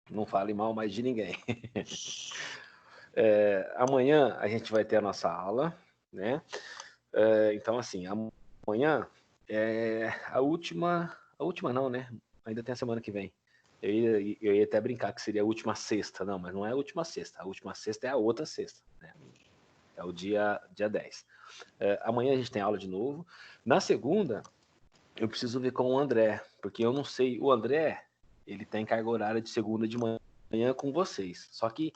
Não fale mal mais de ninguém. Amanhã a gente vai ter a nossa aula, né? Então, assim, amanhã é a última não, né? Ainda tem a semana que vem. Eu ia até brincar que seria a última sexta, não, mas não é a última sexta. A última sexta é a outra sexta, né? É o dia 10. Amanhã a gente tem aula de novo. Na segunda, eu preciso ver com o André, porque eu não sei. O André, ele tem carga horária de segunda de manhã com vocês. Só que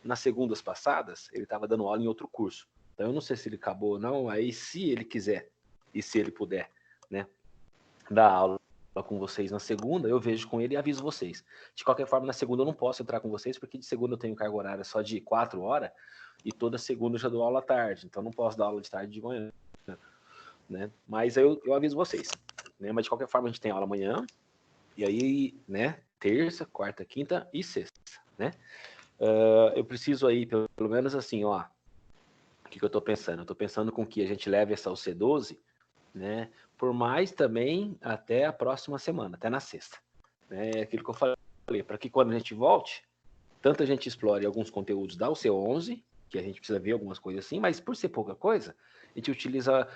nas segundas passadas, ele estava dando aula em outro curso. Então eu não sei se ele acabou ou não. Aí, se ele quiser e se ele puder, né, dar aula com vocês na segunda, eu vejo com ele e aviso vocês. De qualquer forma, na segunda eu não posso entrar com vocês, porque de segunda eu tenho carga horária só de 4 horas e toda segunda eu já dou aula à tarde. Então não posso dar aula de tarde e de manhã, né? Mas eu aviso vocês, né? Mas de qualquer forma a gente tem aula amanhã, e aí, né, terça, quarta, quinta e sexta, né? Eu preciso aí, pelo menos assim, ó, o que eu tô pensando? Eu tô pensando com que a gente leve essa UC12, né, por mais também até a próxima semana, até na sexta. Né? É aquilo que eu falei, para que quando a gente volte, tanto a gente explore alguns conteúdos da UC11, que a gente precisa ver algumas coisas assim, mas por ser pouca coisa, a gente utiliza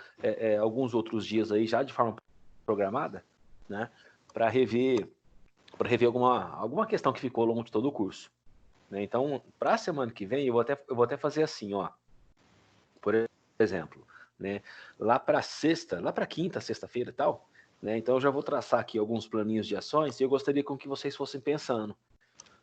alguns outros dias aí já de forma programada, né, para rever alguma questão que ficou ao longo de todo o curso. Né? Então, para a semana que vem, eu vou até fazer assim, ó, por exemplo, né, lá para sexta, lá para quinta, sexta-feira e tal, né, então eu já vou traçar aqui alguns planinhos de ações e eu gostaria com que vocês fossem pensando.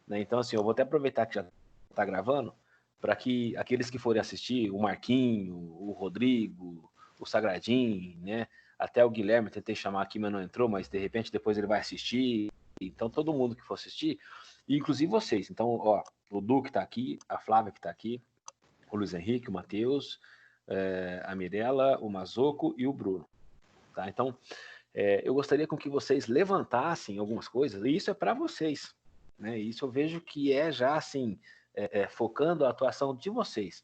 Né? Então, assim, eu vou até aproveitar que já está gravando, para que aqueles que forem assistir, o Marquinho, o Rodrigo, o Sagradinho, né? Até o Guilherme, tentei chamar aqui, mas não entrou, mas de repente depois ele vai assistir. Então, todo mundo que for assistir, inclusive vocês. Então, ó, o Du que está aqui, a Flávia que está aqui, o Luiz Henrique, o Matheus, a Mirella, o Mazoco e o Bruno. Tá? Então, eu gostaria com que vocês levantassem algumas coisas, e isso é para vocês. Né? Isso eu vejo que é já assim, focando a atuação de vocês.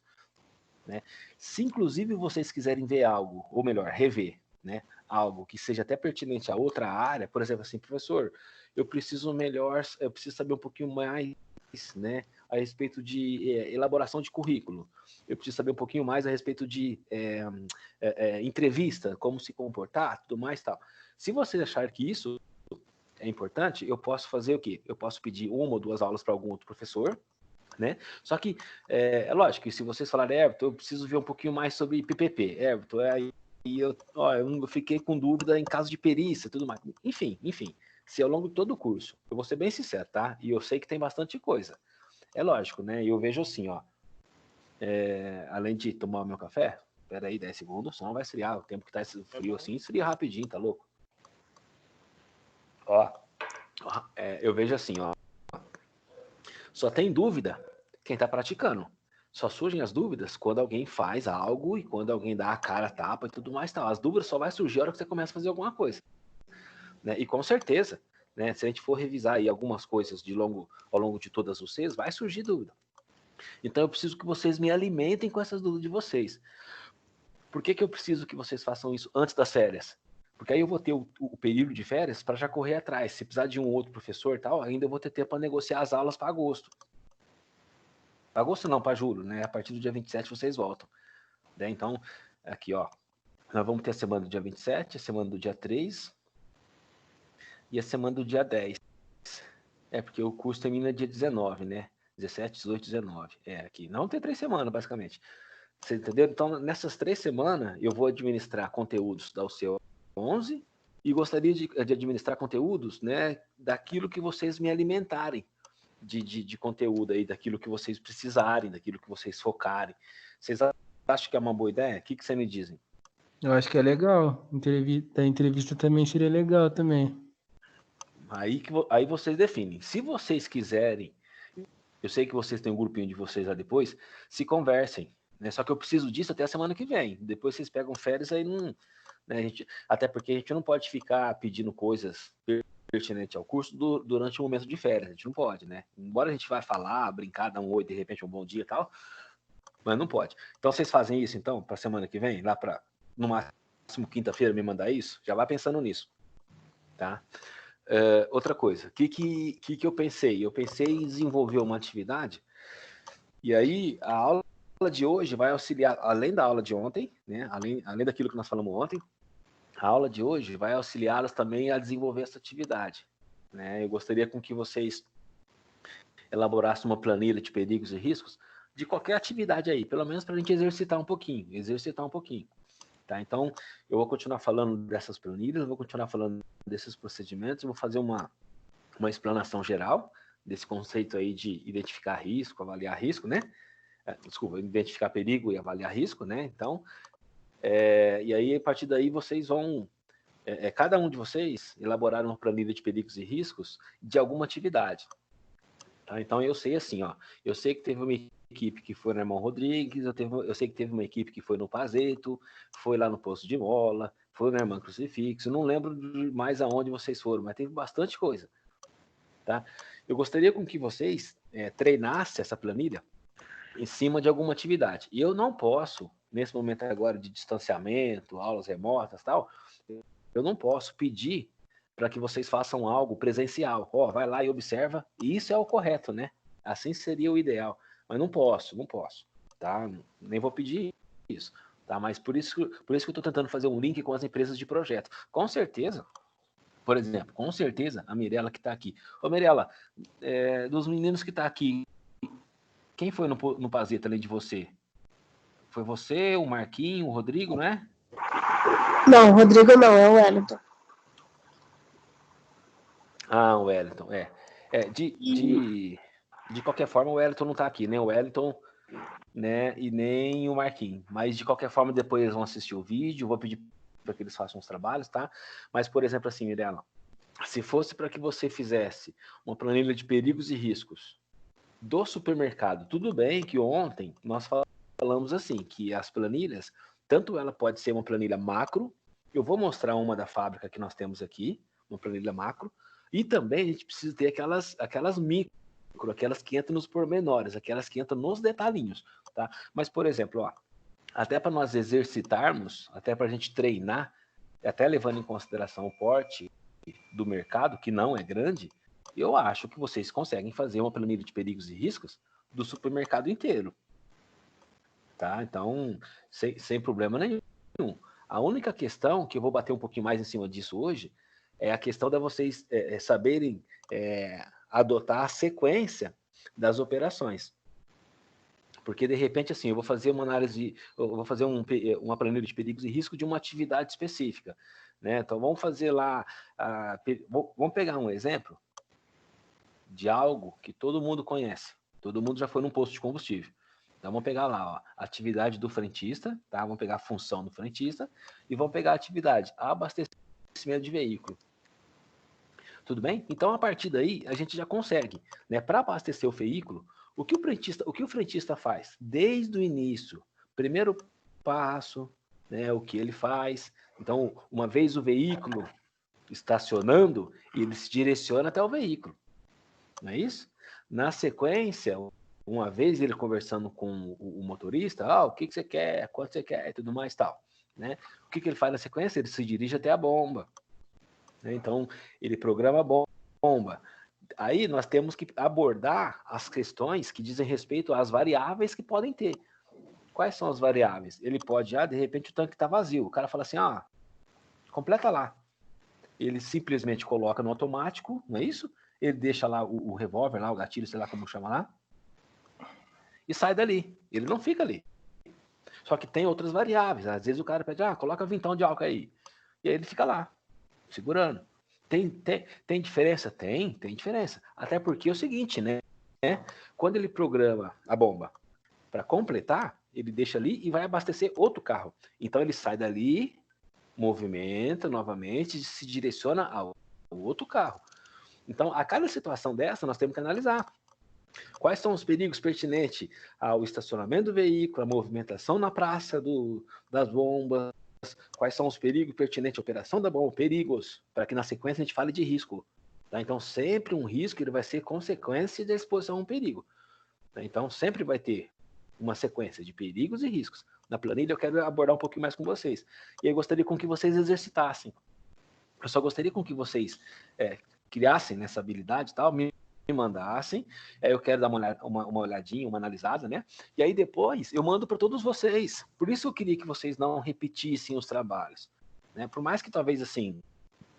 Né? Se inclusive vocês quiserem ver algo, ou melhor, rever, né, algo que seja até pertinente a outra área, por exemplo, assim, professor, eu preciso saber um pouquinho mais, né, a respeito de elaboração de currículo. Eu preciso saber um pouquinho mais a respeito de entrevista, como se comportar, tudo mais, tal. Se vocês acharem que isso é importante, eu posso fazer o quê? Eu posso pedir uma ou duas aulas para algum outro professor, né? Só que é lógico que se vocês falarem, Everton, eu preciso ver um pouquinho mais sobre PPP, Everton, eu fiquei com dúvida em caso de perícia, tudo mais. Enfim, se ao longo de todo o curso, eu vou ser bem sincero, tá? E eu sei que tem bastante coisa. É lógico, né? E eu vejo assim, ó, além de tomar o meu café, espera aí 10 segundos, senão vai esfriar. O tempo que tá frio assim, esfria rapidinho, tá louco? Ó, eu vejo assim, ó, só tem dúvida quem está praticando. Só surgem as dúvidas quando alguém faz algo e quando alguém dá a cara, tapa e tudo mais tal. As dúvidas só vai surgir a hora que você começa a fazer alguma coisa. Né? E com certeza, né, se a gente for revisar aí algumas coisas ao longo de todas vocês, vai surgir dúvida. Então eu preciso que vocês me alimentem com essas dúvidas de vocês. Por que eu preciso que vocês façam isso antes das férias? Porque aí eu vou ter o período de férias para já correr atrás. Se precisar de um outro professor e tal, ainda eu vou ter tempo para negociar as aulas para agosto. Agosto não, para julho, né? A partir do dia 27 vocês voltam. Né? Então, aqui, ó. Nós vamos ter a semana do dia 27, a semana do dia 3 e a semana do dia 10. Porque o curso termina dia 19, né? 17, 18, 19. Aqui. Não tem 3 semanas, basicamente. Você entendeu? Então, nessas 3 semanas, eu vou administrar conteúdos da UC 11 e gostaria de administrar conteúdos, né, daquilo que vocês me alimentarem de conteúdo aí, daquilo que vocês precisarem, daquilo que vocês focarem. Vocês acham que é uma boa ideia? O que vocês me dizem? Eu acho que é legal. A entrevista também seria legal também. Aí vocês definem. Se vocês quiserem, eu sei que vocês têm um grupinho de vocês lá depois, se conversem. Né? Só que eu preciso disso até a semana que vem. Depois vocês pegam férias, aí não. Né, até porque a gente não pode ficar pedindo coisas pertinentes ao curso durante o momento de férias. A gente não pode, né? Embora a gente vá falar, brincar, dar um oi, de repente um bom dia e tal, mas não pode. Então vocês fazem isso, então, para a semana que vem, lá para no máximo quinta-feira me mandar isso? Já vai pensando nisso, tá? Outra coisa, o que eu pensei? Eu pensei em desenvolver uma atividade, e aí a aula de hoje vai auxiliar, além da aula de ontem, né, além daquilo que nós falamos ontem, a aula de hoje vai auxiliá-los também a desenvolver essa atividade. Né? Eu gostaria com que vocês elaborassem uma planilha de perigos e riscos de qualquer atividade aí, pelo menos para a gente exercitar um pouquinho. Tá? Então, eu vou continuar falando dessas planilhas, vou continuar falando desses procedimentos, vou fazer uma explanação geral desse conceito aí de identificar risco, avaliar risco, né? Desculpa, identificar perigo e avaliar risco, né? Então, e aí, a partir daí, vocês vão, cada um de vocês, elaborar uma planilha de perigos e riscos de alguma atividade. Tá? Então, eu sei assim, ó, eu sei que teve uma equipe que foi no Irmão Rodrigues, eu sei que teve uma equipe que foi no Pazeto, foi lá no Poço de Mola, foi no Irmão Crucifixo, não lembro mais aonde vocês foram, mas teve bastante coisa. Tá? Eu gostaria com que vocês treinassem essa planilha em cima de alguma atividade. E eu não posso, nesse momento agora de distanciamento, aulas remotas e tal, eu não posso pedir para que vocês façam algo presencial. Vai lá e observa, e isso é o correto, né? Assim seria o ideal. Mas não posso, tá? Nem vou pedir isso, tá? Mas por isso que eu estou tentando fazer um link com as empresas de projeto. Com certeza, por exemplo, com certeza, a Mirella que está aqui. Ô, Mirella, dos meninos que está aqui, quem foi no Pazeto além de você? Foi você, o Marquinho, o Rodrigo, não é? Não, o Rodrigo não, é o Wellington. Ah, o Wellington, de qualquer forma, o Wellington não está aqui, nem o Wellington, né, e nem o Marquinho. Mas, de qualquer forma, depois eles vão assistir o vídeo, vou pedir para que eles façam os trabalhos, tá? Mas, por exemplo, assim, Mirella, se fosse para que você fizesse uma planilha de perigos e riscos do supermercado, tudo bem que ontem nós falamos assim, que as planilhas, tanto ela pode ser uma planilha macro, eu vou mostrar uma da fábrica que nós temos aqui, uma planilha macro, e também a gente precisa ter aquelas micro, aquelas que entram nos pormenores, aquelas que entram nos detalhinhos, tá? Mas, por exemplo, ó, até para nós exercitarmos, até para a gente treinar, até levando em consideração o porte do mercado, que não é grande, eu acho que vocês conseguem fazer uma planilha de perigos e riscos do supermercado inteiro. Tá? Então, sem problema nenhum. A única questão, que eu vou bater um pouquinho mais em cima disso hoje, é a questão de vocês saberem adotar a sequência das operações. Porque, de repente, assim, eu vou fazer uma análise, eu vou fazer uma planilha de perigos e riscos de uma atividade específica. Né? Então, vamos fazer lá, vamos pegar um exemplo de algo que todo mundo conhece. Todo mundo já foi num posto de combustível. Então, vamos pegar lá, ó, a atividade do frentista, tá? Vamos pegar a função do frentista e vamos pegar a atividade abastecimento de veículo. Tudo bem? Então, a partir daí, a gente já consegue, né? Para abastecer o veículo, o que o frentista faz? Desde o início, primeiro passo, né? O que ele faz. Então, uma vez o veículo estacionando, ele se direciona até o veículo. Não é isso? Na sequência, uma vez ele conversando com o motorista, o que você quer, quanto você quer e tudo mais tal. Né? O que ele faz na sequência? Ele se dirige até a bomba. Né? Então, ele programa a bomba. Aí nós temos que abordar as questões que dizem respeito às variáveis que podem ter. Quais são as variáveis? Ele pode, de repente o tanque está vazio. O cara fala assim, completa lá. Ele simplesmente coloca no automático, não é isso? Ele deixa lá o revólver, lá, o gatilho, sei lá como chama lá, e sai dali. Ele não fica ali. Só que tem outras variáveis. Às vezes o cara pede, coloca vintão de álcool aí. E aí ele fica lá, segurando. Tem diferença? Tem diferença. Até porque é o seguinte, né? Quando ele programa a bomba para completar, ele deixa ali e vai abastecer outro carro. Então ele sai dali, movimenta novamente, se direciona ao outro carro. Então, a cada situação dessa, nós temos que analisar. Quais são os perigos pertinentes ao estacionamento do veículo, à movimentação na praça das bombas, quais são os perigos pertinentes à operação da bomba, perigos, para que na sequência a gente fale de risco. Tá? Então, sempre um risco ele vai ser consequência da exposição a um perigo. Tá? Então, sempre vai ter uma sequência de perigos e riscos. Na planilha, eu quero abordar um pouquinho mais com vocês. E eu gostaria com que vocês exercitassem. Eu só gostaria com que vocês criassem nessa habilidade e tal, me mandassem, aí eu quero dar uma olhadinha, uma analisada, né? E aí depois eu mando para todos vocês. Por isso eu queria que vocês não repetissem os trabalhos, né? Por mais que talvez assim,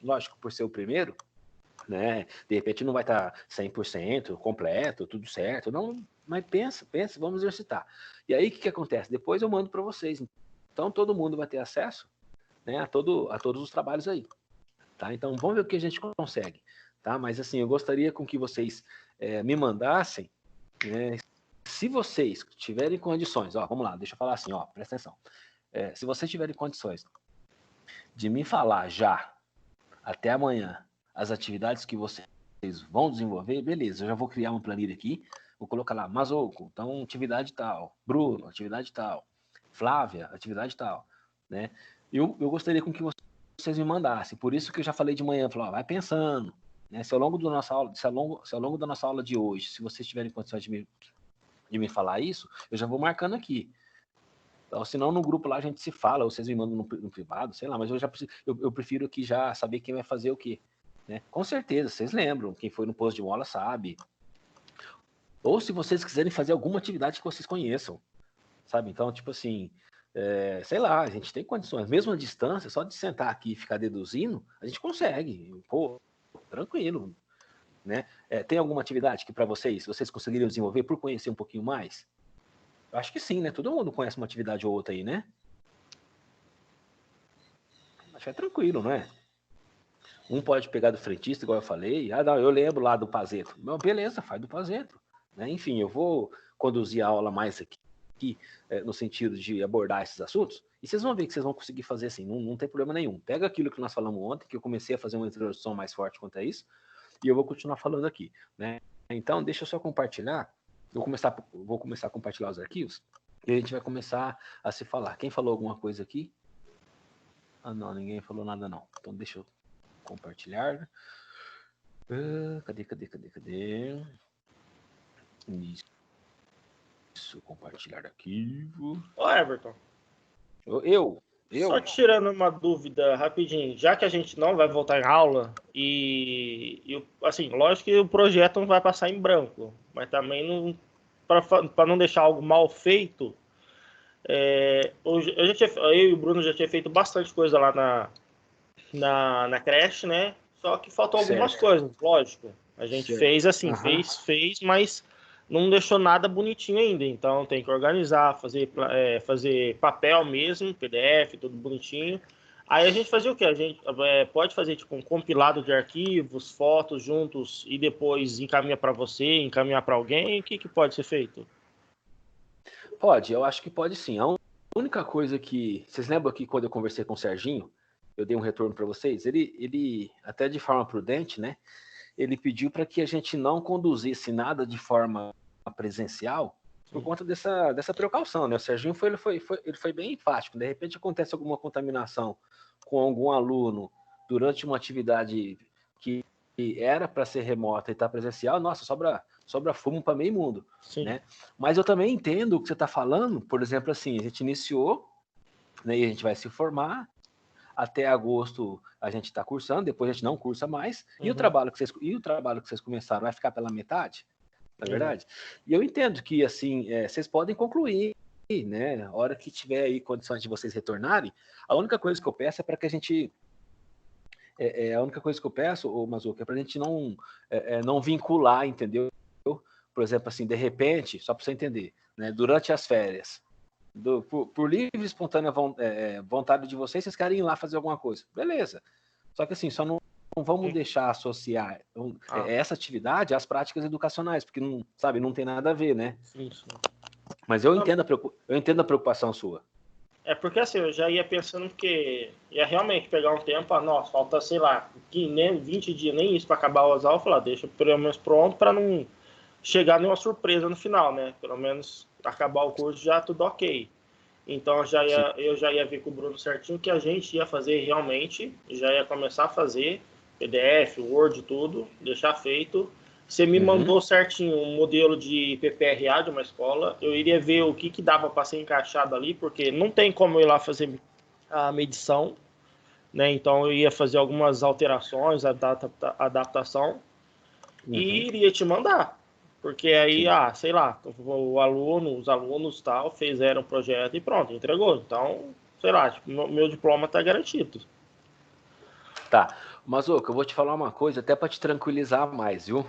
lógico, por ser o primeiro, né? De repente não vai estar 100% completo, tudo certo, não, mas pensa, vamos exercitar. E aí o que acontece? Depois eu mando para vocês. Então todo mundo vai ter acesso, né, a todos os trabalhos aí, tá? Então vamos ver o que a gente consegue, tá? Mas assim, eu gostaria com que vocês me mandassem, né, se vocês tiverem condições, ó, vamos lá, deixa eu falar assim, ó, presta atenção. Se vocês tiverem condições de me falar já, até amanhã, as atividades que vocês vão desenvolver, beleza, eu já vou criar uma planilha aqui, vou colocar lá, Mazoco, então atividade tal, Bruno, atividade tal, Flávia, atividade tal, né? Eu gostaria com que vocês me mandassem, por isso que eu já falei de manhã, falei, ó, vai pensando, né? Se ao longo da nossa aula de hoje, se vocês tiverem condições de me falar isso, eu já vou marcando aqui. Então, senão no grupo lá a gente se fala, ou vocês me mandam no privado, sei lá, mas eu prefiro aqui já saber quem vai fazer o quê, né? Com certeza, vocês lembram, quem foi no posto de mola sabe. Ou se vocês quiserem fazer alguma atividade que vocês conheçam, sabe? Então, tipo assim, sei lá, a gente tem condições, mesmo à distância, só de sentar aqui e ficar deduzindo, a gente consegue, pô, tranquilo, né? Tem alguma atividade que para vocês conseguiriam desenvolver por conhecer um pouquinho mais? Eu acho que sim, né? Todo mundo conhece uma atividade ou outra aí, né? Acho que é tranquilo, não é? Um pode pegar do frentista, igual eu falei. Ah, não, eu lembro lá do Pazeto. Não, beleza, faz do Pazeto. Né? Enfim, eu vou conduzir a aula mais aqui no sentido de abordar esses assuntos, e vocês vão ver que vocês vão conseguir fazer assim, não tem problema nenhum. Pega aquilo que nós falamos ontem, que eu comecei a fazer uma introdução mais forte quanto a isso, e eu vou continuar falando aqui. Né? Então, deixa eu só compartilhar. Vou começar a compartilhar os arquivos, e a gente vai começar a se falar. Quem falou alguma coisa aqui? Ah, não, ninguém falou nada não. Então, deixa eu compartilhar. Cadê? Isso, compartilhar arquivo. Ô, Everton. Eu? Só tirando uma dúvida rapidinho, já que a gente não vai voltar em aula, e assim, lógico que o projeto não vai passar em branco, mas também não, para não deixar algo mal feito, eu e o Bruno já tinha feito bastante coisa lá na creche, né? Só que faltou algumas coisas, lógico. A gente fez assim, fez, mas não deixou nada bonitinho ainda. Então tem que organizar, fazer papel mesmo, PDF, tudo bonitinho. Aí a gente fazia o quê? A gente pode fazer tipo um compilado de arquivos, fotos juntos e depois encaminhar para você, encaminhar para alguém. O que pode ser feito? Pode, eu acho que pode sim. A única coisa que... Vocês lembram que quando eu conversei com o Serginho, eu dei um retorno para vocês? Ele, até de forma prudente, né? Ele pediu para que a gente não conduzisse nada de forma presencial por conta dessa precaução, né? O Serginho ele foi bem enfático. De repente acontece alguma contaminação com algum aluno durante uma atividade que era para ser remota e está presencial, nossa, sobra fumo para meio mundo. Né? Mas eu também entendo o que você está falando. Por exemplo, assim, a gente iniciou, né, e a gente vai se formar. Até agosto a gente está cursando, depois a gente não cursa mais, e o trabalho que vocês começaram vai ficar pela metade, na verdade? E eu entendo que, assim, vocês podem concluir, né? A hora que tiver aí condições de vocês retornarem, a única coisa que eu peço é para que a gente... a única coisa que eu peço, Mazuca, é para a gente não vincular, entendeu? Por exemplo, assim, de repente, só para você entender, né, durante as férias, por livre e espontânea vontade de vocês querem ir lá fazer alguma coisa. Beleza. Só que assim, só não vamos deixar associar essa atividade às práticas educacionais, porque não tem nada a ver, né? Sim. Mas eu entendo a preocupação sua. Porque assim, eu já ia pensando que ia realmente pegar um tempo, nossa, falta, sei lá, nem 20 dias, nem isso para acabar as aulas, falar, deixa pelo menos pronto para não chegar nenhuma surpresa no final, né? Pelo menos acabar o curso já tudo ok. Então eu já ia ver com o Bruno certinho que a gente ia fazer realmente, já ia começar a fazer PDF, Word, tudo, deixar feito. Você me mandou certinho um modelo de PPRA de uma escola, eu iria ver o que dava para ser encaixado ali, porque não tem como eu ir lá fazer a medição, né? Então eu ia fazer algumas alterações, adaptação, e iria te mandar. Porque aí, Sim. sei lá, os alunos tal, fizeram o projeto e pronto, entregou. Então, sei lá, tipo, meu diploma tá garantido. Tá. Mas, ô, que eu vou te falar uma coisa, até para te tranquilizar mais, viu?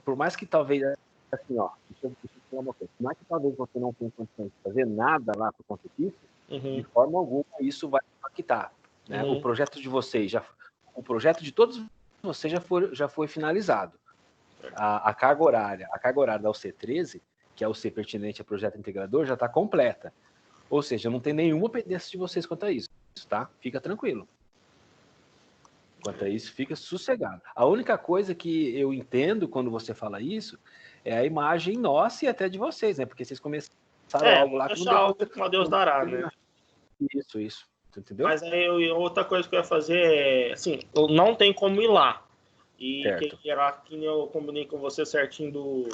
Por mais que talvez, assim, ó, deixa eu te falar uma coisa. Por mais que talvez você não tenha condições de fazer nada lá por conta disso, de forma alguma isso vai impactar, né? O projeto de vocês, o projeto de todos vocês já foi finalizado. A carga horária da UC13, que é o C pertinente a projeto integrador, já está completa. Ou seja, não tem nenhuma pendência de vocês quanto a isso, tá? Fica tranquilo. Quanto a isso, fica sossegado. A única coisa que eu entendo quando você fala isso é a imagem nossa e até de vocês, né? Porque vocês começaram algo lá que não deu algo como a Deus dará, né? Isso. Entendeu? Mas aí outra coisa que eu ia fazer é, assim, não tem como ir lá. E que era que eu combinei com você certinho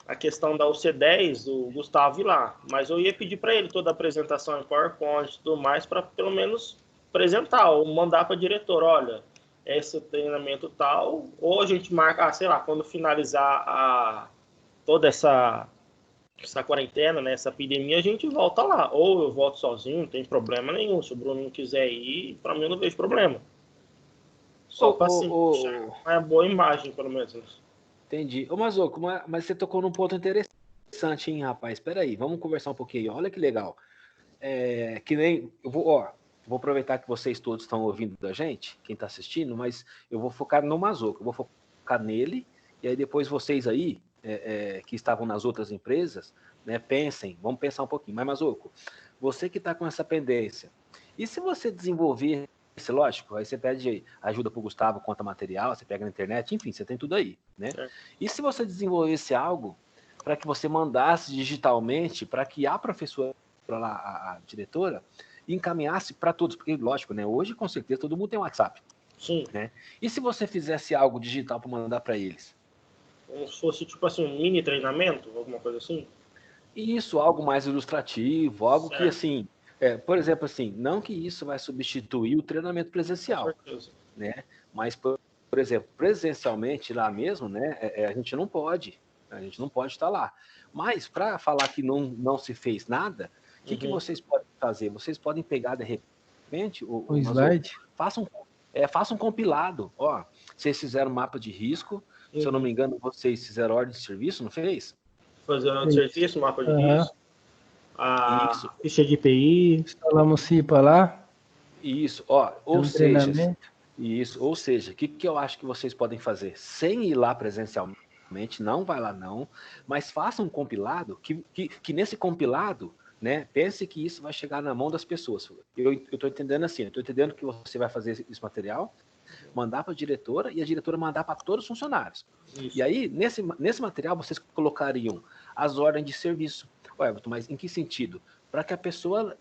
a questão da UC10, do Gustavo ir lá. Mas eu ia pedir para ele toda a apresentação em PowerPoint e tudo mais, para pelo menos apresentar ou mandar para a diretora, olha, esse treinamento tal, ou a gente marca, sei lá, quando finalizar toda essa quarentena, né, essa epidemia, a gente volta lá. Ou eu volto sozinho, não tem problema nenhum. Se o Bruno não quiser ir, para mim eu não vejo problema. Só para assim, uma boa imagem, pelo menos. Entendi. Ô, Mazoco, mas você tocou num ponto interessante, hein, rapaz? Espera aí, vamos conversar um pouquinho. Olha que legal. Que nem... vou aproveitar que vocês todos estão ouvindo da gente, quem está assistindo, mas eu vou focar no Mazoco. Eu vou focar nele, e aí depois vocês aí, que estavam nas outras empresas, né, vamos pensar um pouquinho. Mas, Mazoco, você que está com essa pendência, e se você desenvolver... Lógico, aí você pede ajuda para o Gustavo, conta material, você pega na internet, enfim, você tem tudo aí, né? E se você desenvolvesse algo para que você mandasse digitalmente, para que a professora, lá, a diretora, encaminhasse para todos, porque, lógico, né? Hoje, com certeza, todo mundo tem WhatsApp. Sim. Né? E se você fizesse algo digital para mandar para eles? Como se fosse, tipo assim, um mini treinamento, alguma coisa assim? Isso, algo mais ilustrativo, algo que, assim... por exemplo, assim, não que isso vai substituir o treinamento presencial, né? Mas, por exemplo, presencialmente lá mesmo, né? A gente não pode estar lá. Mas para falar que não se fez nada, o que vocês podem fazer? Vocês podem pegar de repente o slide, façam um compilado. Ó, vocês fizeram mapa de risco, se eu não me engano, vocês fizeram ordem de serviço, não fez? Fazer ordem de serviço, mapa de risco. Isso. Ficha de IPI. Instalamos CIPA lá. Isso, ou seja, o que eu acho que vocês podem fazer? Sem ir lá presencialmente, não vai lá não, mas faça um compilado, que nesse compilado, né, pense que isso vai chegar na mão das pessoas. Eu estou entendendo assim, eu estou entendendo que você vai fazer esse material, mandar para a diretora, e a diretora mandar para todos os funcionários. Isso. E aí, nesse material, vocês colocariam as ordens de serviço. Everton, mas em que sentido? Para que a pessoa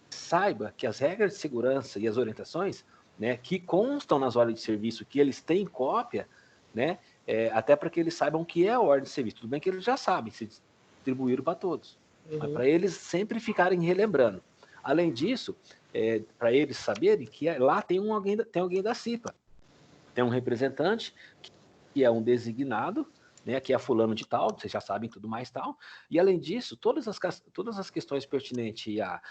saiba que as regras de segurança e as orientações, né, que constam nas ordens de serviço, que eles têm cópia, né, até para que eles saibam o que é a ordem de serviço. Tudo bem que eles já sabem, se distribuíram para todos, mas para eles sempre ficarem relembrando. Além disso, para eles saberem que lá tem alguém da CIPA, tem um representante que é um designado, né, que é fulano de tal, vocês já sabem tudo mais tal, e além disso, todas as questões pertinentes a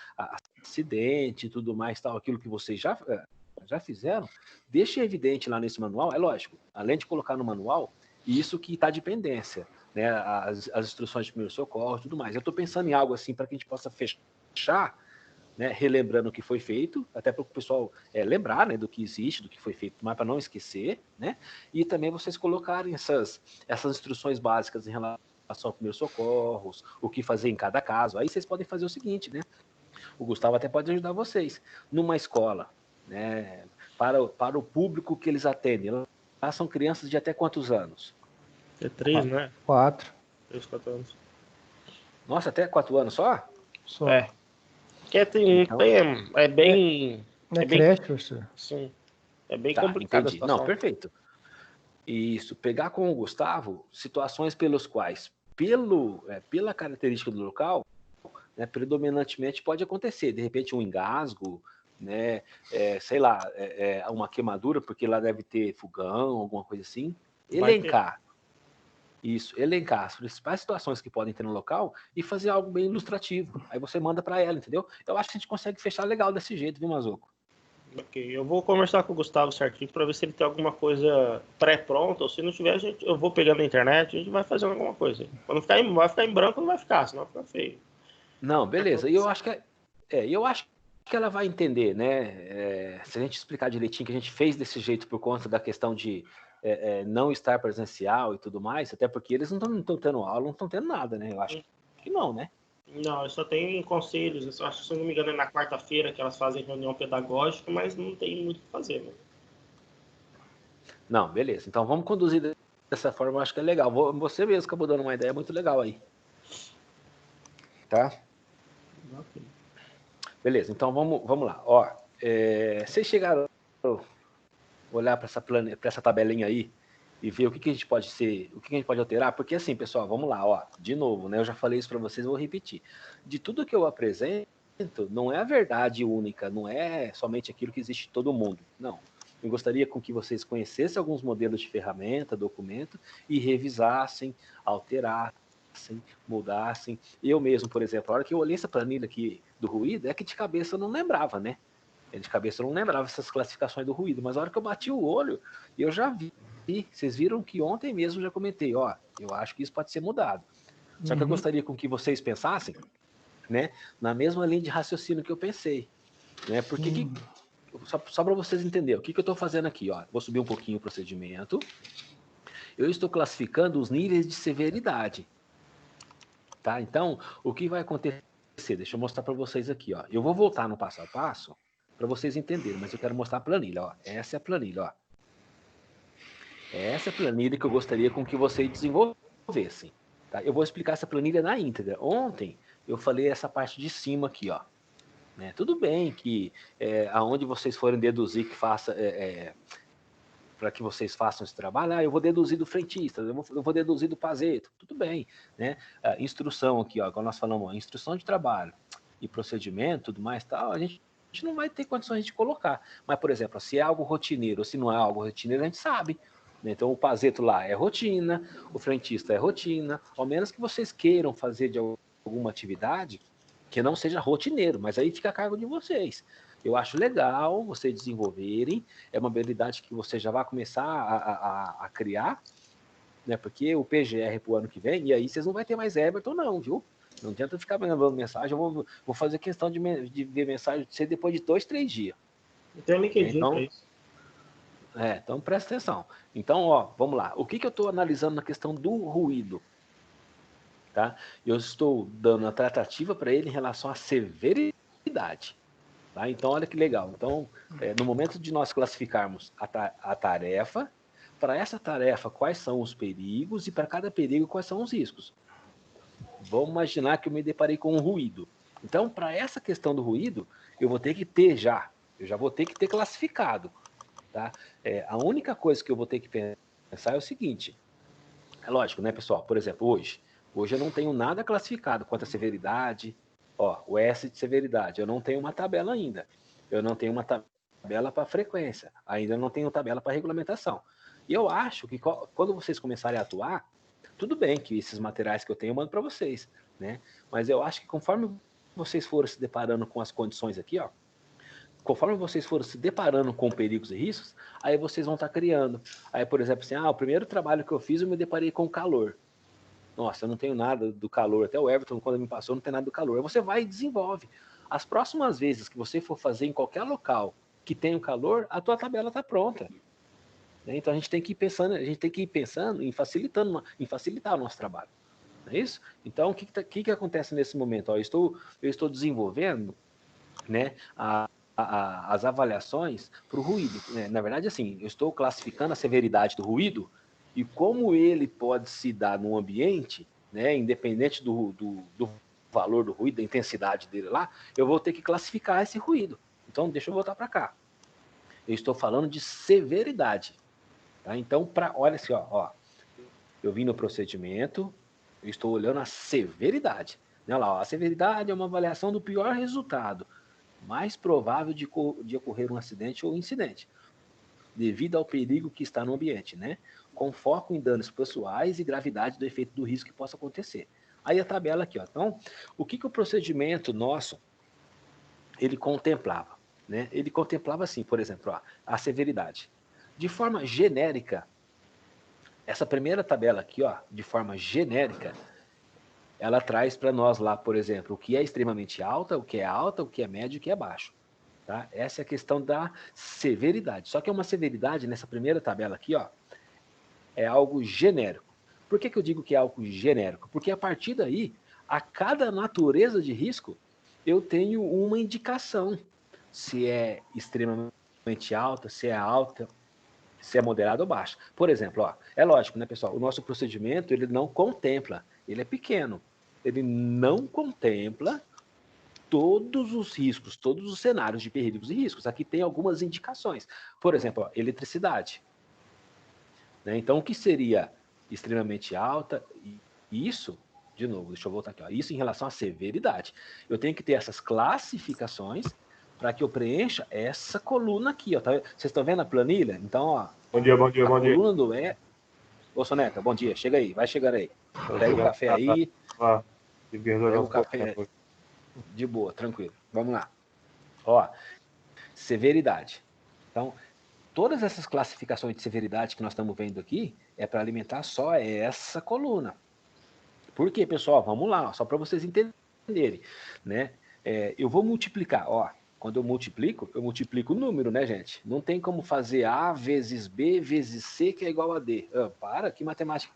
acidente, tudo mais tal, aquilo que vocês já fizeram, deixe evidente lá nesse manual, é lógico, além de colocar no manual, isso que está de pendência, né, as instruções de primeiro socorro, tudo mais. Eu estou pensando em algo assim para que a gente possa fechar, né, relembrando o que foi feito, até para o pessoal lembrar, né, do que existe, do que foi feito, mas para não esquecer, né, e também vocês colocarem essas instruções básicas em relação ao primeiro socorros, o que fazer em cada caso. Aí vocês podem fazer o seguinte, né, o Gustavo até pode ajudar vocês, numa escola, né, para o público que eles atendem. Lá são crianças de até quantos anos? 3, né? 4. 3, 4 anos. Nossa, até 4 anos só? Só. Porque é bem... É creche, professor? Sim. É bem complicado a situação. Não, perfeito. Isso, pegar com o Gustavo situações pelos quais, pela característica do local, né, predominantemente pode acontecer. De repente um engasgo, né? Sei lá, uma queimadura, porque lá deve ter fogão, alguma coisa assim. Elencar. Isso, elencar as principais situações que podem ter no local e fazer algo bem ilustrativo. Aí você manda para ela, entendeu? Eu acho que a gente consegue fechar legal desse jeito, viu, Mazuco? Ok, eu vou conversar com o Gustavo certinho para ver se ele tem alguma coisa pré-pronta, ou se não tiver, eu vou pegar na internet, a gente vai fazendo alguma coisa. Quando vai ficar em branco, não vai ficar, senão fica feio. Não, beleza. E eu acho que ela vai entender, né? Se a gente explicar direitinho que a gente fez desse jeito por conta da questão de não estar presencial e tudo mais, até porque eles não estão tendo aula, não estão tendo nada, né? Eu acho que não, né? Não, eu só tenho conselhos. Eu acho que, se eu não me engano, é na quarta-feira que elas fazem reunião pedagógica, mas não tem muito o que fazer, né? Não, beleza. Então vamos conduzir dessa forma, eu acho que é legal. Você mesmo acabou dando uma ideia muito legal aí. Tá? Ok. Beleza, então vamos lá. Ó, vocês chegaram a olhar para essa tabelinha aí e ver o que a gente pode ser, o que a gente pode alterar? Porque assim, pessoal, vamos lá, ó, de novo, né? Eu já falei isso para vocês, vou repetir. De tudo que eu apresento, não é a verdade única, não é somente aquilo que existe em todo mundo. Não. Eu gostaria com que vocês conhecessem alguns modelos de ferramenta, documento e revisassem, alterassem, mudassem. Eu mesmo, por exemplo, a hora que eu olhei essa planilha aqui do ruído, é que de cabeça eu não lembrava, né? De cabeça eu não lembrava essas classificações do ruído, mas a hora que eu bati o olho, eu já vi. Vocês viram que ontem mesmo eu já comentei, ó, eu acho que isso pode ser mudado. Só que eu gostaria com que vocês pensassem, né, na mesma linha de raciocínio que eu pensei, né? Porque só para vocês entenderem, o que eu estou fazendo aqui, ó? Vou subir um pouquinho o procedimento. Eu estou classificando os níveis de severidade, tá? Então, o que vai acontecer? Deixa eu mostrar para vocês aqui, ó. Eu vou voltar no passo a passo para vocês entenderem, mas eu quero mostrar a planilha, ó. Essa é a planilha, ó. Essa é a planilha que eu gostaria com que vocês desenvolvessem. Tá? Eu vou explicar essa planilha na íntegra. Ontem eu falei essa parte de cima aqui, ó. Né? Tudo bem que aonde vocês forem deduzir que faça para que vocês façam esse trabalho, eu vou deduzir do frentista, eu vou deduzir do pazeto, tudo bem, né? Instrução aqui, ó, como nós falamos, instrução de trabalho e procedimento, tudo mais, tal, a gente não vai ter condições de colocar. Mas, por exemplo, se é algo rotineiro ou se não é algo rotineiro, a gente sabe. Né? Então, o pazeto lá é rotina, o frentista é rotina, ao menos que vocês queiram fazer de alguma atividade que não seja rotineiro, mas aí fica a cargo de vocês. Eu acho legal vocês desenvolverem, é uma habilidade que você já vai começar a criar, né? Porque o PGR para o ano que vem, e aí vocês não vão ter mais Everton, não, viu? Não adianta ficar mandando mensagem, eu vou fazer questão de ver mensagem de você depois de 2, 3 dias. Não tem LinkedIn então, pra isso. Então presta atenção. Então, ó, vamos lá. O que eu estou analisando na questão do ruído? Tá? Eu estou dando a tratativa para ele em relação à severidade. Tá? Então, olha que legal. Então, no momento de nós classificarmos a tarefa, para essa tarefa, quais são os perigos e para cada perigo, quais são os riscos. Vamos imaginar que eu me deparei com um ruído. Então, para essa questão do ruído, eu vou ter que ter eu já vou ter que ter classificado. Tá? A única coisa que eu vou ter que pensar é o seguinte, é lógico, né, pessoal? Por exemplo, hoje eu não tenho nada classificado quanto à severidade, ó, o S de severidade, eu não tenho uma tabela ainda. Eu não tenho uma tabela para frequência, ainda não tenho tabela para regulamentação. E eu acho que quando vocês começarem a atuar, tudo bem que esses materiais que eu tenho eu mando para vocês, né? Mas eu acho que conforme vocês forem se deparando com as condições aqui, ó, conforme vocês forem se deparando com perigos e riscos, aí vocês vão estar criando. Aí, por exemplo, assim, o primeiro trabalho que eu fiz, eu me deparei com calor. Nossa, eu não tenho nada do calor. Até o Everton, quando me passou, não tem nada do calor. Aí você vai e desenvolve. As próximas vezes que você for fazer em qualquer local que tenha o calor, a tua tabela está pronta. Então a gente tem que ir pensando em facilitar o nosso trabalho. Não é isso? Então, o que acontece nesse momento? Ó, eu estou desenvolvendo, né, as avaliações para o ruído. Né? Na verdade, assim, eu estou classificando a severidade do ruído e como ele pode se dar no ambiente, né, independente do valor do ruído, da intensidade dele lá, eu vou ter que classificar esse ruído. Então, deixa eu voltar para cá. Eu estou falando de severidade. Tá? Então, olha assim, ó, eu vim no procedimento, eu estou olhando a severidade. Olha lá, ó, a severidade é uma avaliação do pior resultado. mais provável de ocorrer um acidente ou incidente, devido ao perigo que está no ambiente, né? Com foco em danos pessoais e gravidade do efeito do risco que possa acontecer. Aí a tabela aqui, ó. Então, o que o procedimento nosso, ele contemplava, né? Ele contemplava assim, por exemplo, ó, a severidade. De forma genérica, essa primeira tabela aqui, ó, de forma genérica, ela traz para nós lá, por exemplo, o que é extremamente alta, o que é médio e o que é baixo. Tá? Essa é a questão da severidade. Só que é uma severidade, nessa primeira tabela aqui, ó, é algo genérico. Por que eu digo que é algo genérico? Porque a partir daí, a cada natureza de risco, eu tenho uma indicação. Se é extremamente alta, se é moderada ou baixa. Por exemplo, ó, é lógico, né, pessoal? O nosso procedimento, ele não contempla, ele é pequeno. Ele não contempla todos os riscos, todos os cenários de perigos e riscos. Aqui tem algumas indicações. Por exemplo, ó, eletricidade. Né? Então, o que seria extremamente alta? Isso, de novo, deixa eu voltar aqui. Ó, isso em relação à severidade. Eu tenho que ter essas classificações para que eu preencha essa coluna aqui. Ó, tá? Vocês estão vendo a planilha? Então, ó, Bom dia. a coluna do Ô, Soneca, bom dia. Chega aí, vai chegando aí. Pega o café aí. Pega o café de boa, tranquilo. Vamos lá. Ó, severidade. Então, todas essas classificações de severidade que nós estamos vendo aqui é para alimentar só essa coluna. Por quê, pessoal? Vamos lá, ó, só para vocês entenderem, né? Eu vou multiplicar, ó. Quando eu multiplico o número, né, gente? Não tem como fazer A vezes B vezes C que é igual a D. Para, que matemática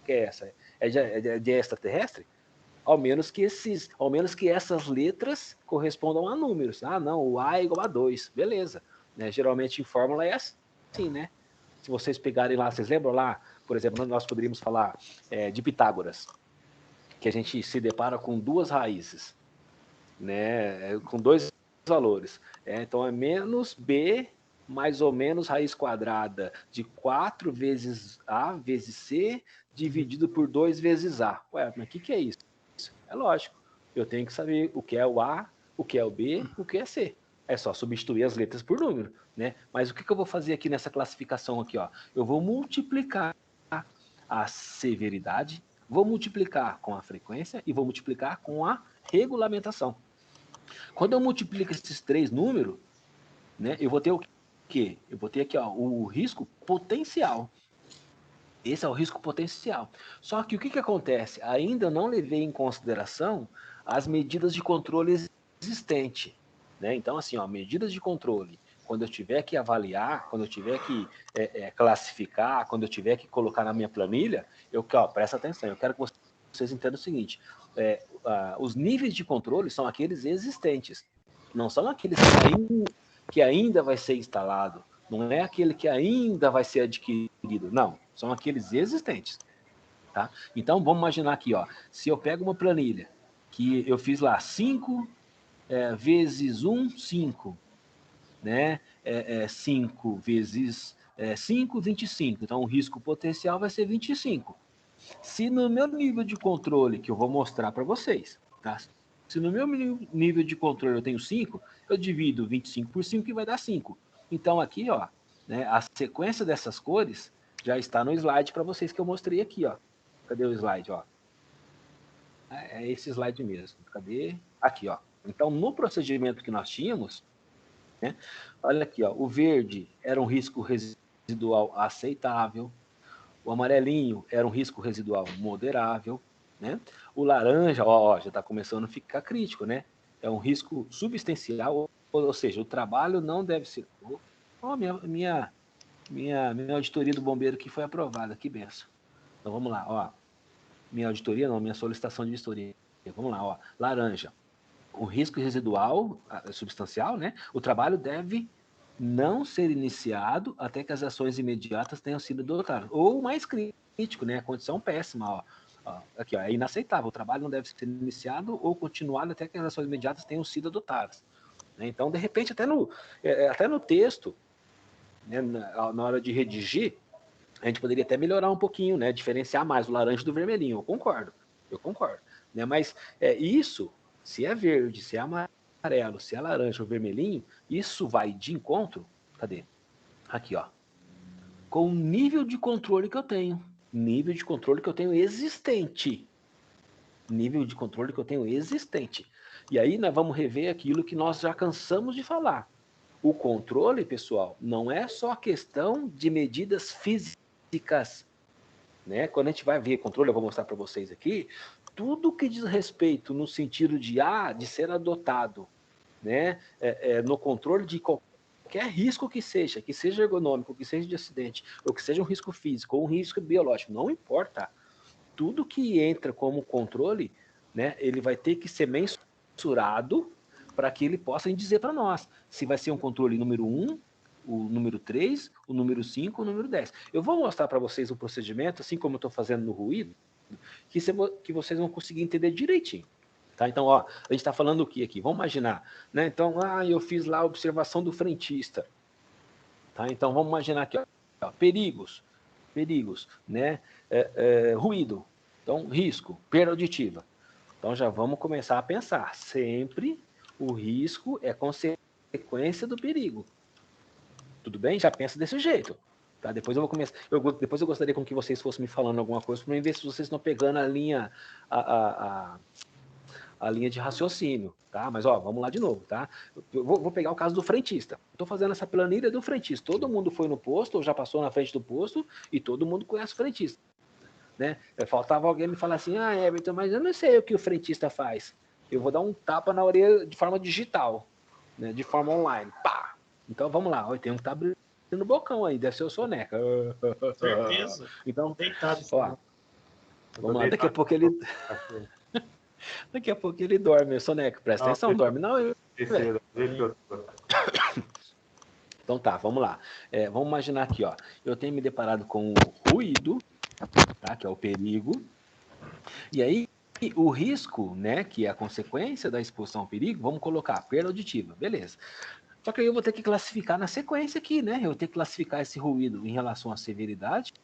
é essa? É de extraterrestre? Ao menos que essas letras correspondam a números. Ah, não, o A é igual a 2. Beleza. Né? Geralmente em fórmula é assim, né? Se vocês pegarem lá, vocês lembram lá, por exemplo, nós poderíamos falar de Pitágoras, que a gente se depara com duas raízes, né? Com dois valores. Então é menos B mais ou menos raiz quadrada de 4 vezes A vezes C dividido por 2 vezes A. Ué, mas o que é isso? É lógico. Eu tenho que saber o que é o A, o que é o B, o que é C. É só substituir as letras por número, né? Mas o que eu vou fazer aqui nessa classificação aqui, ó? Eu vou multiplicar a severidade, vou multiplicar com a frequência e vou multiplicar com a regulamentação. Quando eu multiplico esses três números, né, eu vou ter o quê? Eu vou ter aqui, ó, o risco potencial. Esse é o risco potencial. Só que o que acontece? Ainda não levei em consideração as medidas de controle existentes. Né? Então, assim, ó, medidas de controle, quando eu tiver que avaliar, quando eu tiver que classificar, quando eu tiver que colocar na minha planilha, presta atenção, eu quero que vocês entendam o seguinte, os níveis de controle são aqueles existentes, não são aqueles que ainda vai ser instalado, não é aquele que ainda vai ser adquirido, não, são aqueles existentes. Tá? Então, vamos imaginar aqui, ó, se eu pego uma planilha que eu fiz lá 5 vezes 1, 5, né? 5 vezes 5, 25. Então, o risco potencial vai ser 25. Se no meu nível de controle, que eu vou mostrar para vocês, tá? Se no meu nível de controle eu tenho 5, eu divido 25 por 5 e vai dar 5. Então, aqui, ó, né, a sequência dessas cores já está no slide para vocês que eu mostrei aqui, ó. Cadê o slide, ó? É esse slide mesmo. Cadê? Aqui, ó. Então, no procedimento que nós tínhamos, né, olha aqui, ó, o verde era um risco residual aceitável, o amarelinho era um risco residual moderável, né? O laranja, ó, já está começando a ficar crítico, né? É um risco substancial, ou seja, o trabalho não deve ser... Ó, minha auditoria do bombeiro que foi aprovada, que benção. Então, vamos lá, ó. Minha solicitação de vistoria. Vamos lá, ó. Laranja. O risco residual substancial, né? O trabalho deve não ser iniciado até que as ações imediatas tenham sido adotadas. Ou mais crítico, né? A condição péssima, ó. Aqui, ó, é inaceitável. O trabalho não deve ser iniciado ou continuado até que as ações imediatas tenham sido adotadas. Né? Então, de repente, até no texto, né, na hora de redigir, a gente poderia até melhorar um pouquinho, né? Diferenciar mais o laranja do vermelhinho. Eu concordo. Né? Mas isso, se é verde, se é amarelo, amarelo, se é laranja ou vermelhinho, isso vai de encontro, cadê? Aqui, ó, com o nível de controle que eu tenho. Nível de controle que eu tenho existente. Nível de controle que eu tenho existente. E aí nós vamos rever aquilo que nós já cansamos de falar. O controle, pessoal, não é só questão de medidas físicas, né? Quando a gente vai ver controle, eu vou mostrar para vocês aqui, tudo que diz respeito no sentido de ser adotado, né? No controle de qualquer risco que seja ergonômico, que seja de acidente, ou que seja um risco físico, ou um risco biológico, não importa. Tudo que entra como controle, né, ele vai ter que ser mensurado para que ele possa dizer para nós se vai ser um controle número 1, o número 3, o número 5, o número 10. Eu vou mostrar para vocês o procedimento, assim como eu estou fazendo no ruído, que vocês vão conseguir entender direitinho. Tá? Então, ó, a gente está falando o que aqui? Vamos imaginar, né? Então, eu fiz lá a observação do frentista. Tá? Então, vamos imaginar aqui, ó, perigos, né? Ruído, então risco, perda auditiva. Então já vamos começar a pensar. Sempre o risco é consequência do perigo. Tudo bem? Já pensa desse jeito. Tá? Depois eu vou começar. Depois eu gostaria com que vocês fossem me falando alguma coisa para ver se vocês estão pegando a linha de raciocínio, tá? Mas, ó, vamos lá de novo, tá? Eu vou pegar o caso do frentista. Estou fazendo essa planilha do frentista. Todo mundo foi no posto, ou já passou na frente do posto, e todo mundo conhece o frentista, né? Faltava alguém me falar assim, Everton, mas eu não sei o que o frentista faz. Eu vou dar um tapa na orelha de forma digital, né? De forma online. Pá! Então, vamos lá. Tem um que tá abrindo o bocão aí, deve ser o Soneca. Certeza. Então, Deitado. ó, vamos lá. Daqui a pouco ele dorme, o Soneca. Presta atenção, dorme não. Então tá, vamos lá. Vamos imaginar aqui, ó. Eu tenho me deparado com o ruído, tá? Que é o perigo. E aí, o risco, né? Que é a consequência da exposição ao perigo, vamos colocar perda auditiva. Beleza. Só que aí eu vou ter que classificar na sequência aqui, né? Eu vou ter que classificar esse ruído em relação à severidade,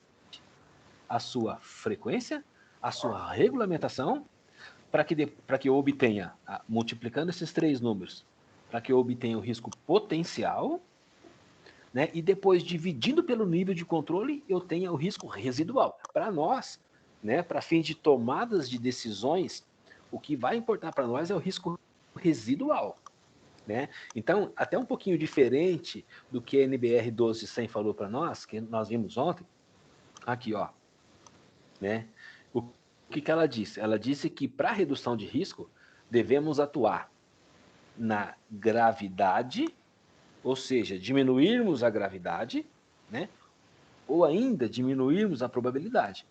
à sua frequência, à sua regulamentação, para que eu obtenha, multiplicando esses 3 números, para que eu obtenha o risco potencial, né? E depois, dividindo pelo nível de controle, eu tenha o risco residual. Para nós, né? Para fins de tomadas de decisões, o que vai importar para nós é o risco residual. Né? Então, até um pouquinho diferente do que a NBR 12.100 falou para nós, que nós vimos ontem, aqui, ó, né? O que ela disse? Ela disse que para redução de risco, devemos atuar na gravidade, ou seja, diminuirmos a gravidade, né? Ou ainda diminuirmos a probabilidade.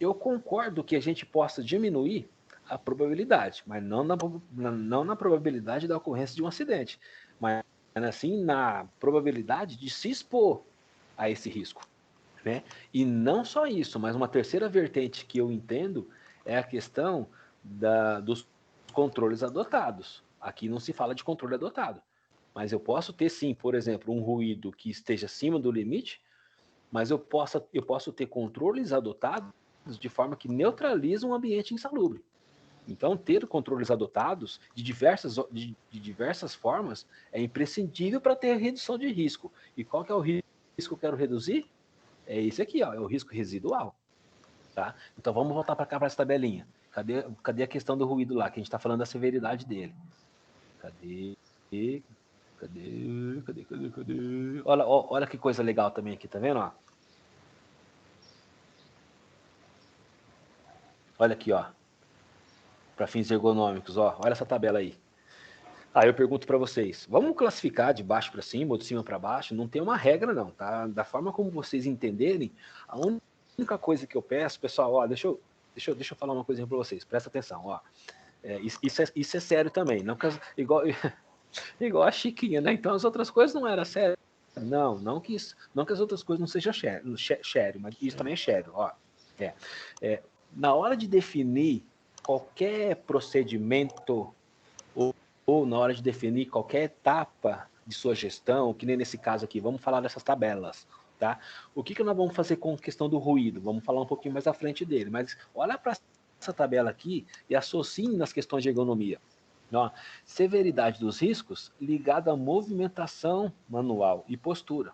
Eu concordo que a gente possa diminuir a probabilidade, mas não na probabilidade da ocorrência de um acidente, mas assim na probabilidade de se expor a esse risco, né? E não só isso, mas uma terceira vertente que eu entendo é a questão dos controles adotados. Aqui não se fala de controle adotado, mas eu posso ter sim, por exemplo, um ruído que esteja acima do limite, mas eu posso ter controles adotados de forma que neutralizam um ambiente insalubre. Então, ter controles adotados de diversas formas é imprescindível para ter redução de risco. E qual que é o risco que eu quero reduzir? É esse aqui, ó, é o risco residual. Tá? Então, vamos voltar para cá, para essa tabelinha. Cadê a questão do ruído lá, que a gente está falando da severidade dele? Cadê? Olha que coisa legal também aqui, tá vendo? Ó? Olha aqui, ó. Para fins ergonômicos, ó. Olha essa tabela aí. Aí eu pergunto para vocês, vamos classificar de baixo para cima ou de cima para baixo? Não tem uma regra não, tá? Da forma como vocês entenderem, a única coisa que eu peço, pessoal, ó, deixa eu falar uma coisinha para vocês, presta atenção, ó. Isso é sério também, não igual a Chiquinha, né? Então as outras coisas não eram sérias. Não que as outras coisas não sejam sério, mas isso também é sério, ó. Na hora de definir qualquer procedimento ou na hora de definir qualquer etapa de sua gestão, que nem nesse caso aqui, vamos falar dessas tabelas, tá? O que nós vamos fazer com a questão do ruído? Vamos falar um pouquinho mais à frente dele, mas olha para essa tabela aqui e associe nas questões de ergonomia. Ó, severidade dos riscos ligada à movimentação manual e postura.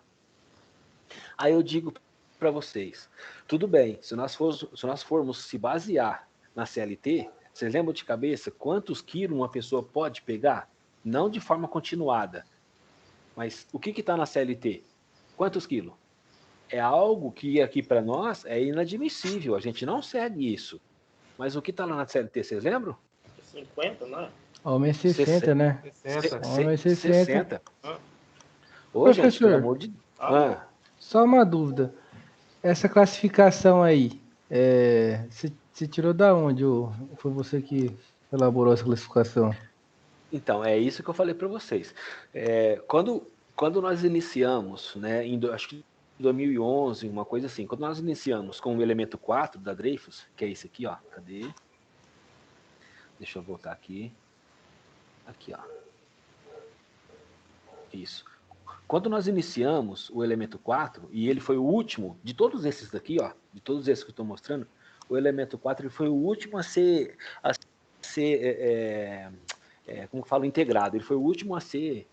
Aí eu digo para vocês, tudo bem, se nós formos se basear na CLT, vocês lembram de cabeça quantos quilos uma pessoa pode pegar? Não de forma continuada, mas o que está na CLT? Quantos quilos? É algo que aqui para nós é inadmissível, a gente não segue isso. Mas o que está lá na CLT, vocês lembram? 50, não é? Homem 60, né? 60. Homem 60. 60. Ah. Ô, gente, pelo Professor, amor de... Ah, só uma dúvida. Essa classificação aí, você tirou da onde? Ou foi você que elaborou essa classificação? Então, é isso que eu falei para vocês. Quando nós iniciamos, né, acho que em 2011, uma coisa assim, quando nós iniciamos com o elemento 4 da Dreyfus, que é esse aqui, ó, cadê? Deixa eu voltar aqui. Aqui, ó. Isso. Quando nós iniciamos o elemento 4, e ele foi o último, de todos esses daqui, ó, de todos esses que eu estou mostrando, o elemento 4 ele foi o último a ser como eu falo, integrado. Ele foi o último a ser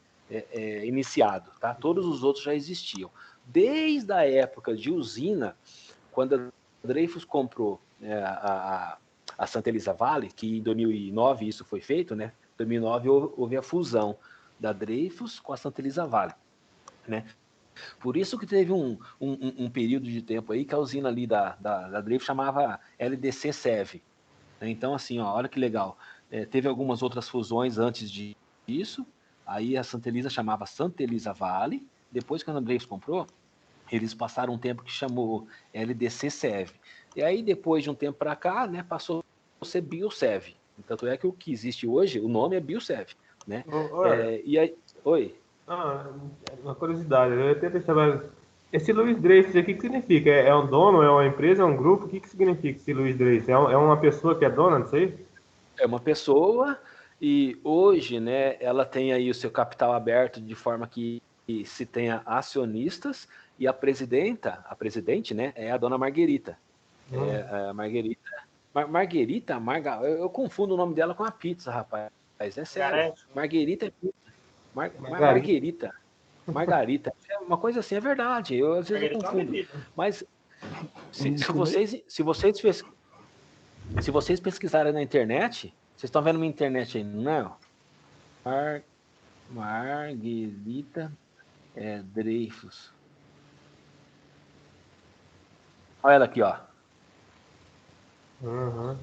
iniciado, tá? Todos os outros já existiam. Desde a época de usina, quando a Dreyfus comprou a Santa Elisa Vale, que em 2009 isso foi feito, né? Em 2009 houve a fusão da Dreyfus com a Santa Elisa Vale, né? Por isso que teve um período de tempo aí que a usina ali da Dreyfus chamava LDC Sev. Então, assim, ó, olha que legal. Teve algumas outras fusões antes disso, aí a Santa Elisa chamava Santa Elisa Vale, depois que a Dreyfus comprou, eles passaram um tempo que chamou LDC Sev. E aí, depois de um tempo para cá, né, passou a ser Biosev. Tanto é que o que existe hoje, o nome é Biosev, né? E aí, oi? Uma curiosidade, eu tento saber. Esse Luiz Dreyfus aqui, o que significa? É um dono, é uma empresa, é um grupo? O que significa esse Luiz Dreyfus? É uma pessoa que é dona disso aí? É uma pessoa e hoje, né, ela tem aí o seu capital aberto de forma que se tenha acionistas e a presidente, né, é a dona Marguerita. Marguerita, eu confundo o nome dela com a pizza, rapaz. É sério. Marguerita é pizza. Margarita. É uma coisa assim, é verdade. Às vezes eu confundo. Mas se vocês pesquisarem na internet, vocês estão vendo minha internet aí, não é? Marguerita Dreyfus. Olha ela aqui, ó.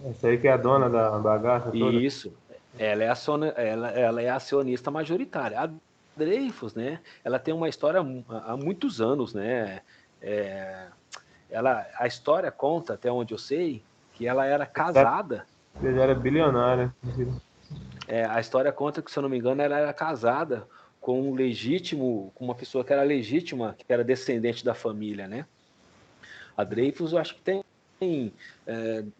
Essa aí que é a dona da bagaça toda? Isso. Ela é acionista majoritária. A Dreyfus, né? Ela tem uma história há muitos anos, né? A história conta, até onde eu sei, que ela era casada. Ela já era bilionária. A história conta que, se eu não me engano, ela era casada com uma pessoa que era legítima, que era descendente da família, né? A Dreyfus, eu acho que tem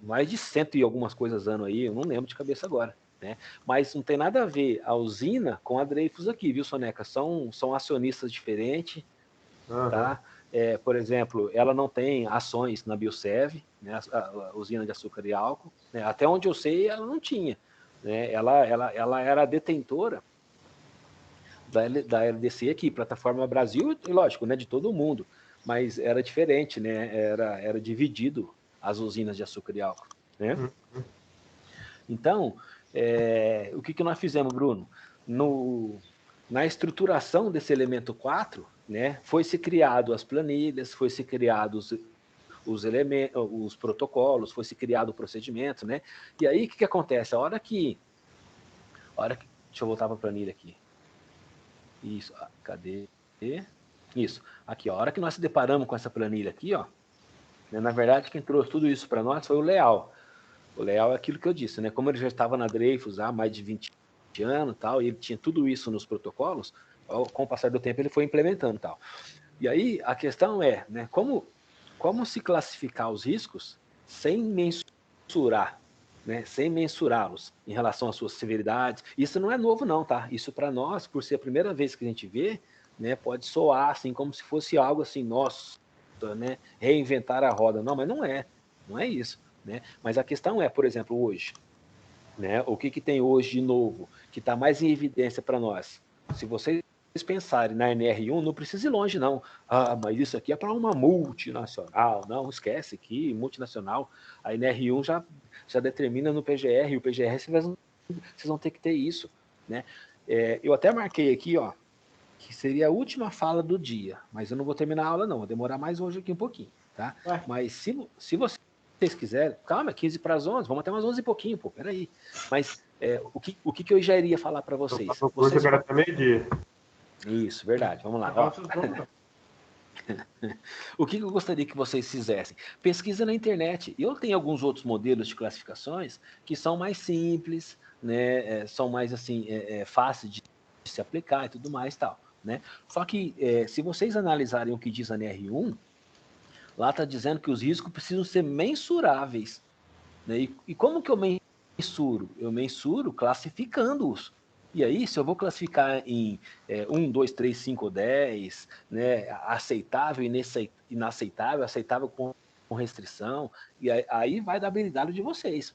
mais de 100 e algumas coisas anos aí, eu não lembro de cabeça agora, né? Mas não tem nada a ver a usina com a Dreyfus aqui, viu, Soneca? São acionistas diferentes, tá? Por exemplo, ela não tem ações na Biosev, né, a usina de açúcar e álcool, né? Até onde eu sei, ela não tinha, né? Ela era detentora da LDC aqui, Plataforma Brasil, e lógico, né, de todo mundo, mas era diferente, né? Era dividido as usinas de açúcar e álcool, né? Então, o que nós fizemos, Bruno? Na estruturação desse elemento 4, né, foi-se criado as planilhas, foi-se criados os elementos, os protocolos, foi-se criado o procedimento, né? E aí, o que acontece? A hora que... Deixa eu voltar para a planilha aqui. Isso, cadê? Isso, aqui, ó, a hora que nós se deparamos com essa planilha aqui, ó, né, na verdade, quem trouxe tudo isso para nós foi o Leal. O Leal é aquilo que eu disse, né? Como ele já estava na Dreyfus há mais de 20 anos, tal, e ele tinha tudo isso nos protocolos, com o passar do tempo ele foi implementando, tal. E aí a questão é, né, como se classificar os riscos sem mensurar, né, sem mensurá-los em relação às suas severidades. Isso não é novo não, tá? Isso para nós, por ser a primeira vez que a gente vê, né, pode soar assim como se fosse algo assim, nossa, né, reinventar a roda. Não, mas não é isso, né? Mas a questão é, por exemplo, hoje, né? O que tem hoje de novo, que está mais em evidência para nós? Se vocês pensarem na NR1, não precisa ir longe, não. Ah, mas isso aqui é para uma multinacional. Não, esquece que multinacional. A NR1 já determina no PGR, e o PGR vocês vão ter que ter isso, né? Eu até marquei aqui, ó, que seria a última fala do dia, mas eu não vou terminar a aula, não. Vou demorar mais hoje aqui um pouquinho, tá? Mas se vocês quiserem, calma, 15 para as 11, vamos até umas 11 e pouquinho, pô, peraí. Mas o que eu já iria falar para vocês? Hoje eu quero até meio-dia. Isso, verdade. Vamos lá. Ó. O que eu gostaria que vocês fizessem? Pesquisa na internet. Eu tenho alguns outros modelos de classificações que são mais simples, né? São mais assim fáceis de se aplicar e tudo mais, tal, né? Só que se vocês analisarem o que diz a NR1, lá está dizendo que os riscos precisam ser mensuráveis, né? E como que eu mensuro? Eu mensuro classificando-os. E aí, se eu vou classificar em 1, 2, 3, 5 ou 10, né, aceitável, inaceitável, aceitável com restrição, e aí vai da habilidade de vocês.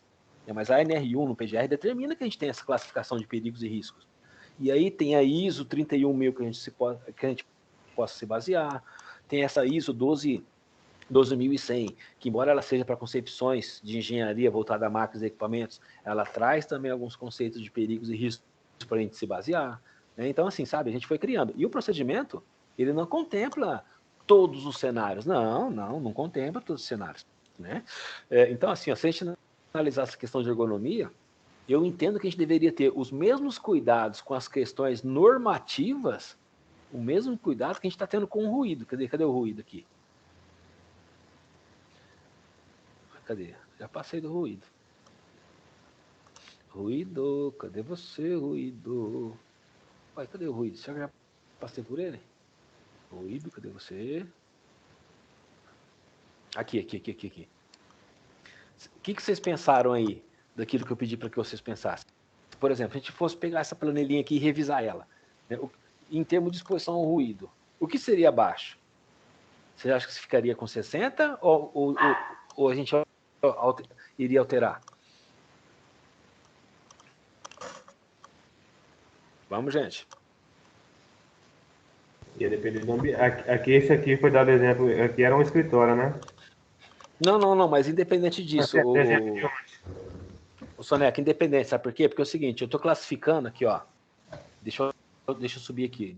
Mas a NR1 no PGR determina que a gente tem essa classificação de perigos e riscos. E aí tem a ISO 31000 que a gente possa se basear, tem essa ISO 12100, que embora ela seja para concepções de engenharia voltada a máquinas e equipamentos, ela traz também alguns conceitos de perigos e riscos para a gente se basear, né? Então, assim, sabe, a gente foi criando. E o procedimento, ele não contempla todos os cenários. Não contempla todos os cenários, né? Então, assim, ó, se a gente analisar essa questão de ergonomia, eu entendo que a gente deveria ter os mesmos cuidados com as questões normativas, o mesmo cuidado que a gente está tendo com o ruído. Cadê o ruído aqui? Cadê? Já passei do ruído. Ruído, cadê você, ruído? Pai, cadê o ruído? Será que eu já passei por ele? Ruído, cadê você? Aqui. O que vocês pensaram aí daquilo que eu pedi para que vocês pensassem? Por exemplo, se a gente fosse pegar essa planilhinha aqui e revisar ela, né, em termos de exposição ao ruído, o que seria baixo? Você acha que você ficaria com 60 ou a gente iria alterar? Vamos, gente. Ia depender do ambiente. Aqui, esse aqui foi dado exemplo. Aqui era um escritório, né? Não, mas independente disso, o Soneca, independente, sabe por quê? Porque é o seguinte, eu estou classificando aqui, ó. Deixa eu subir aqui.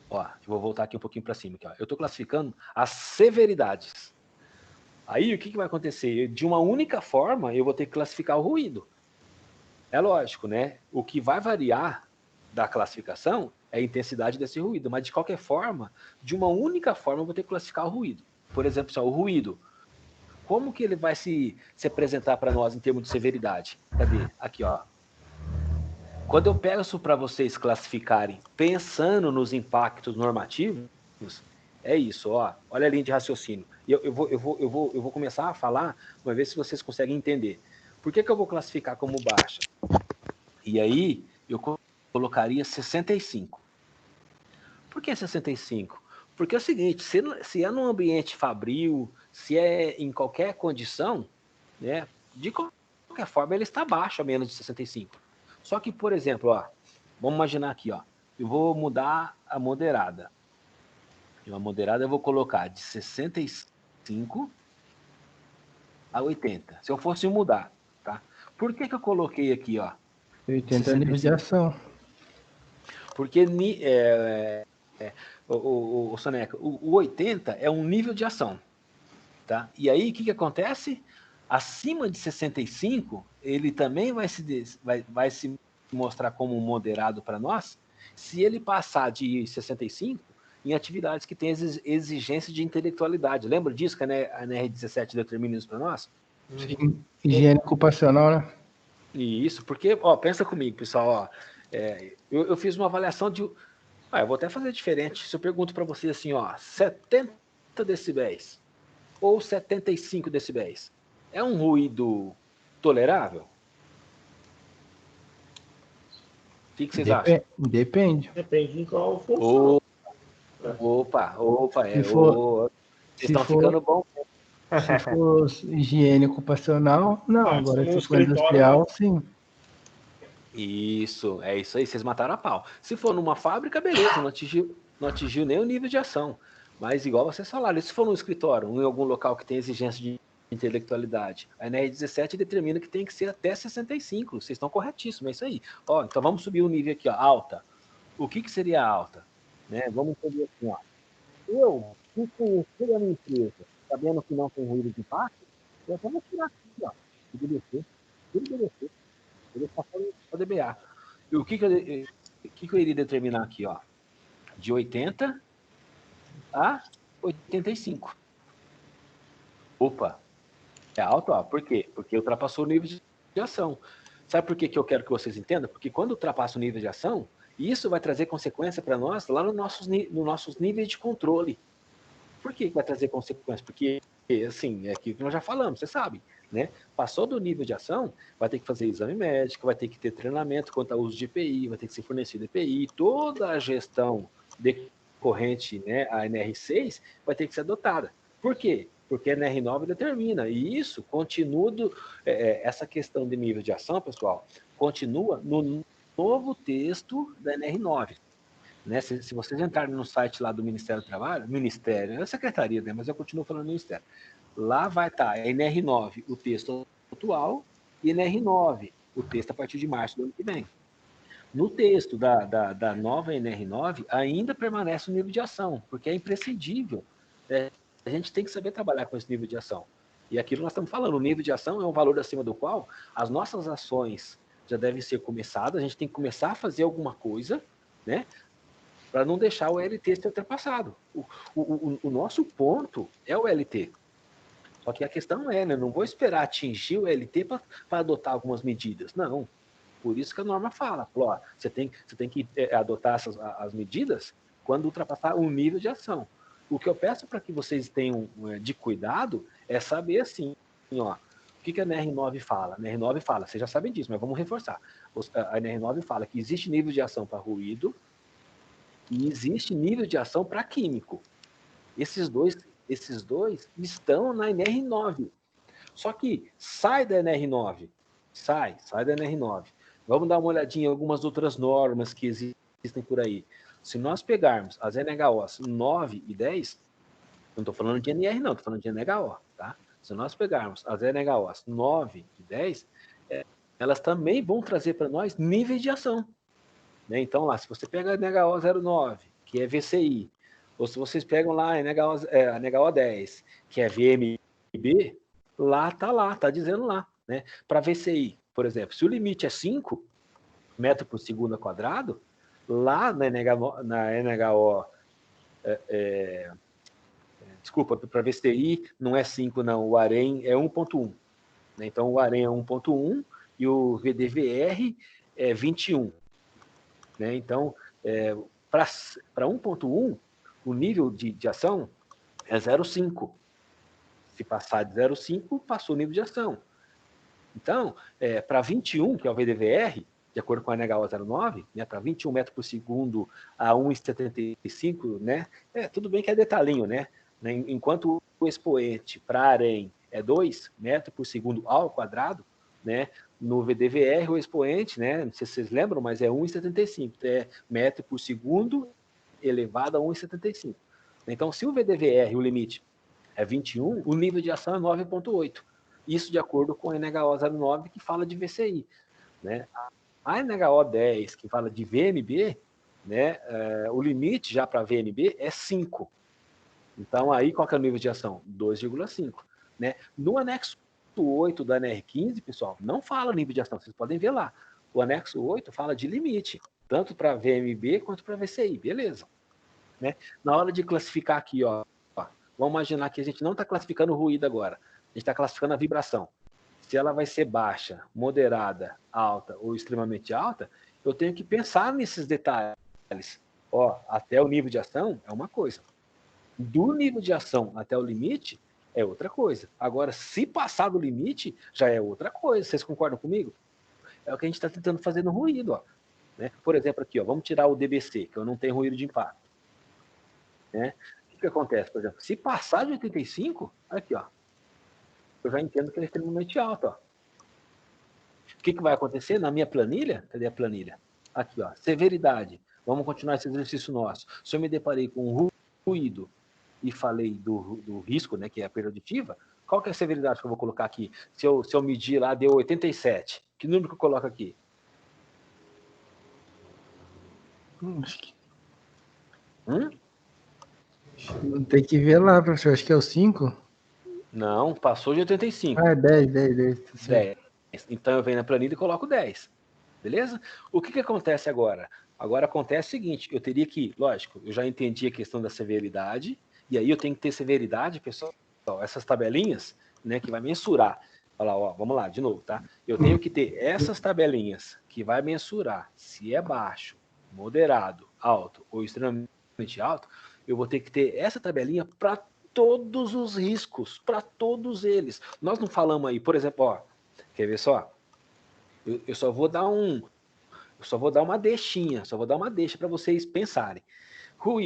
Ó, eu vou voltar aqui um pouquinho para cima. Aqui, ó. Eu estou classificando as severidades. Aí, o que vai acontecer? De uma única forma, eu vou ter que classificar o ruído. É lógico, né? O que vai variar da classificação é a intensidade desse ruído, mas de qualquer forma, de uma única forma eu vou ter que classificar o ruído. Por exemplo, o ruído, como que ele vai se apresentar para nós em termos de severidade? Cadê? Aqui, ó. Quando eu pego isso para vocês classificarem, pensando nos impactos normativos, é isso, ó. Olha a linha de raciocínio. Eu vou começar a falar, uma vez se vocês conseguem entender. Por que eu vou classificar como baixa? E aí, eu colocaria 65. Por que 65? Porque é o seguinte, se é num ambiente fabril, se é em qualquer condição, né, de qualquer forma ele está baixo a menos de 65. Só que, por exemplo, ó, vamos imaginar aqui, ó, eu vou mudar a moderada. E a moderada eu vou colocar de 65 a 80. Se eu fosse mudar, tá? Por que eu coloquei aqui, ó? 80 é nível de ação. Porque o Soneca, o 80 é um nível de ação, tá? E aí, o que acontece? Acima de 65, ele também vai se mostrar como um moderado para nós, se ele passar de 65 em atividades que têm exigência de intelectualidade. Lembra disso que a NR17 determina isso para nós? Sim, higiene ocupacional, né? Isso, porque, ó, pensa comigo, pessoal, ó, eu fiz uma avaliação de... eu vou até fazer diferente. Se eu pergunto para vocês assim, ó, 70 decibéis ou 75 decibéis, é um ruído tolerável? O que vocês acham? Depende. Depende de qual função. Opa, vocês estão ficando bom. Se for higiene ocupacional, não. Agora, se for industrial, sim. Isso, é isso aí, vocês mataram a pau. Se for numa fábrica, beleza, não atingiu nem o nível de ação. Mas igual vocês falaram, se for num escritório, em algum local que tem exigência de intelectualidade, a NR17 determina que tem que ser até 65. Vocês estão corretíssimos, é isso aí. Ó, então vamos subir o nível aqui, ó, alta. O que seria alta? Né? Vamos entender assim, ó. Eu, se conhecer a minha empresa, sabendo que não tem ruído de impacto, eu até vou tirar aqui, ó, endurecer, endurecer, ele está falando o DBA. E o que eu iria determinar aqui, ó? De 80 a 85. Opa, é alto, ó. Por quê? Porque ultrapassou o nível de ação. Sabe por que eu quero que vocês entendam? Porque quando ultrapassa o nível de ação, isso vai trazer consequência para nós lá nos nossos níveis de controle. Por que vai trazer consequência? Porque, assim, é aquilo que nós já falamos, você sabe, né? Passou do nível de ação, vai ter que fazer exame médico, vai ter que ter treinamento quanto ao uso de EPI, vai ter que ser fornecido EPI, toda a gestão decorrente, né, a NR6 vai ter que ser adotada. Por quê? Porque a NR9 determina, e isso continua, essa questão de nível de ação, pessoal, continua no novo texto da NR9. Né? Se vocês entrarem no site lá do Ministério do Trabalho, Ministério, é a Secretaria, né? Mas eu continuo falando Ministério. Lá vai estar NR9, o texto atual, e NR9, o texto a partir de março do ano que vem. No texto da nova NR9, ainda permanece o nível de ação, porque é imprescindível. A gente tem que saber trabalhar com esse nível de ação. E aquilo nós estamos falando, o nível de ação é um valor acima do qual as nossas ações já devem ser começadas, a gente tem que começar a fazer alguma coisa, né? Para não deixar o LT ser ultrapassado. O nosso ponto é o LT. Só que a questão é, né? Não vou esperar atingir o LT para adotar algumas medidas. Não. Por isso que a norma fala, ó, você tem que adotar as medidas quando ultrapassar um nível de ação. O que eu peço para que vocês tenham de cuidado é saber assim, ó, o que a NR9 fala? A NR9 fala, vocês já sabem disso, mas vamos reforçar. A NR9 fala que existe nível de ação para ruído, e existe nível de ação para químico. Esses dois estão na NR9. Só que sai da NR9. Sai da NR9. Vamos dar uma olhadinha em algumas outras normas que existem por aí. Se nós pegarmos as NHOs 9 e 10, não estou falando de NR não, estou falando de NHO, tá? Se nós pegarmos as NHOs 9 e 10, elas também vão trazer para nós níveis de ação. Né? Então, lá, se você pega a NHO 09, que é VCI, ou se vocês pegam lá a NHO 10, que é VMB, lá, tá dizendo lá. Né? Para VCI, por exemplo, se o limite é 5 metros por segundo ao quadrado, lá na NHO, desculpa, para VCI não é 5 não, o AREM é 1.1. Né? Então, o AREM é 1.1 e o VDVR é 21. Né? Então, para 1.1, o nível de ação é 0,5. Se passar de 0,5, passou o nível de ação. Então, para 21, que é o VDVR, de acordo com a NHO 09, né, para 21 metros por segundo a 1,75, né, tudo bem que é detalhinho, né? Enquanto o expoente para AREM é 2 metros por segundo ao quadrado, né, no VDVR o expoente, né, não sei se vocês lembram, mas é 1,75, é metro por segundo elevado a 1,75. Então, se o VDVR, o limite, é 21, o nível de ação é 9,8. Isso de acordo com a NHO 09, que fala de VCI. Né? A NHO 10, que fala de VMB, né, o limite já para VMB é 5. Então, aí, qual que é o nível de ação? 2,5. Né? No anexo 8 da NR15, pessoal, não fala nível de ação, vocês podem ver lá. O anexo 8 fala de limite, tanto para VMB quanto para VCI, beleza. Né? Na hora de classificar aqui, ó, vamos imaginar que a gente não está classificando o ruído agora, a gente está classificando a vibração. Se ela vai ser baixa, moderada, alta ou extremamente alta, eu tenho que pensar nesses detalhes. Ó, até o nível de ação é uma coisa. Do nível de ação até o limite é outra coisa. Agora, se passar do limite, já é outra coisa. Vocês concordam comigo? É o que a gente está tentando fazer no ruído. Ó. Né? Por exemplo, aqui, ó, vamos tirar o DBC, que eu não tenho ruído de impacto. Né? O que acontece, por exemplo? Se passar de 85, aqui, ó, eu já entendo que ele é extremamente alto. Ó. O que vai acontecer na minha planilha? Cadê a planilha? Aqui, ó, severidade. Vamos continuar esse exercício nosso. Se eu me deparei com ruído e falei do risco, né, que é a perda auditiva, qual que é a severidade que eu vou colocar aqui? Se eu medir lá, deu 87. Que número que eu coloco aqui? Tem que ver lá, professor. Acho que é o 5. Não, passou de 85. Ah, 10. Tá certo. 10. Então eu venho na planilha e coloco 10. Beleza? O que acontece agora? Agora acontece o seguinte, eu teria que, lógico, eu já entendi a questão da severidade, e aí eu tenho que ter severidade, pessoal, essas tabelinhas, né, que vai mensurar. Olha lá, ó, vamos lá, de novo, tá? Eu tenho que ter essas tabelinhas que vai mensurar se é baixo, moderado, alto ou extremamente alto, eu vou ter que ter essa tabelinha para todos os riscos, para todos eles. Nós não falamos aí, por exemplo, ó, quer ver só? Eu só vou dar uma deixinha, para vocês pensarem.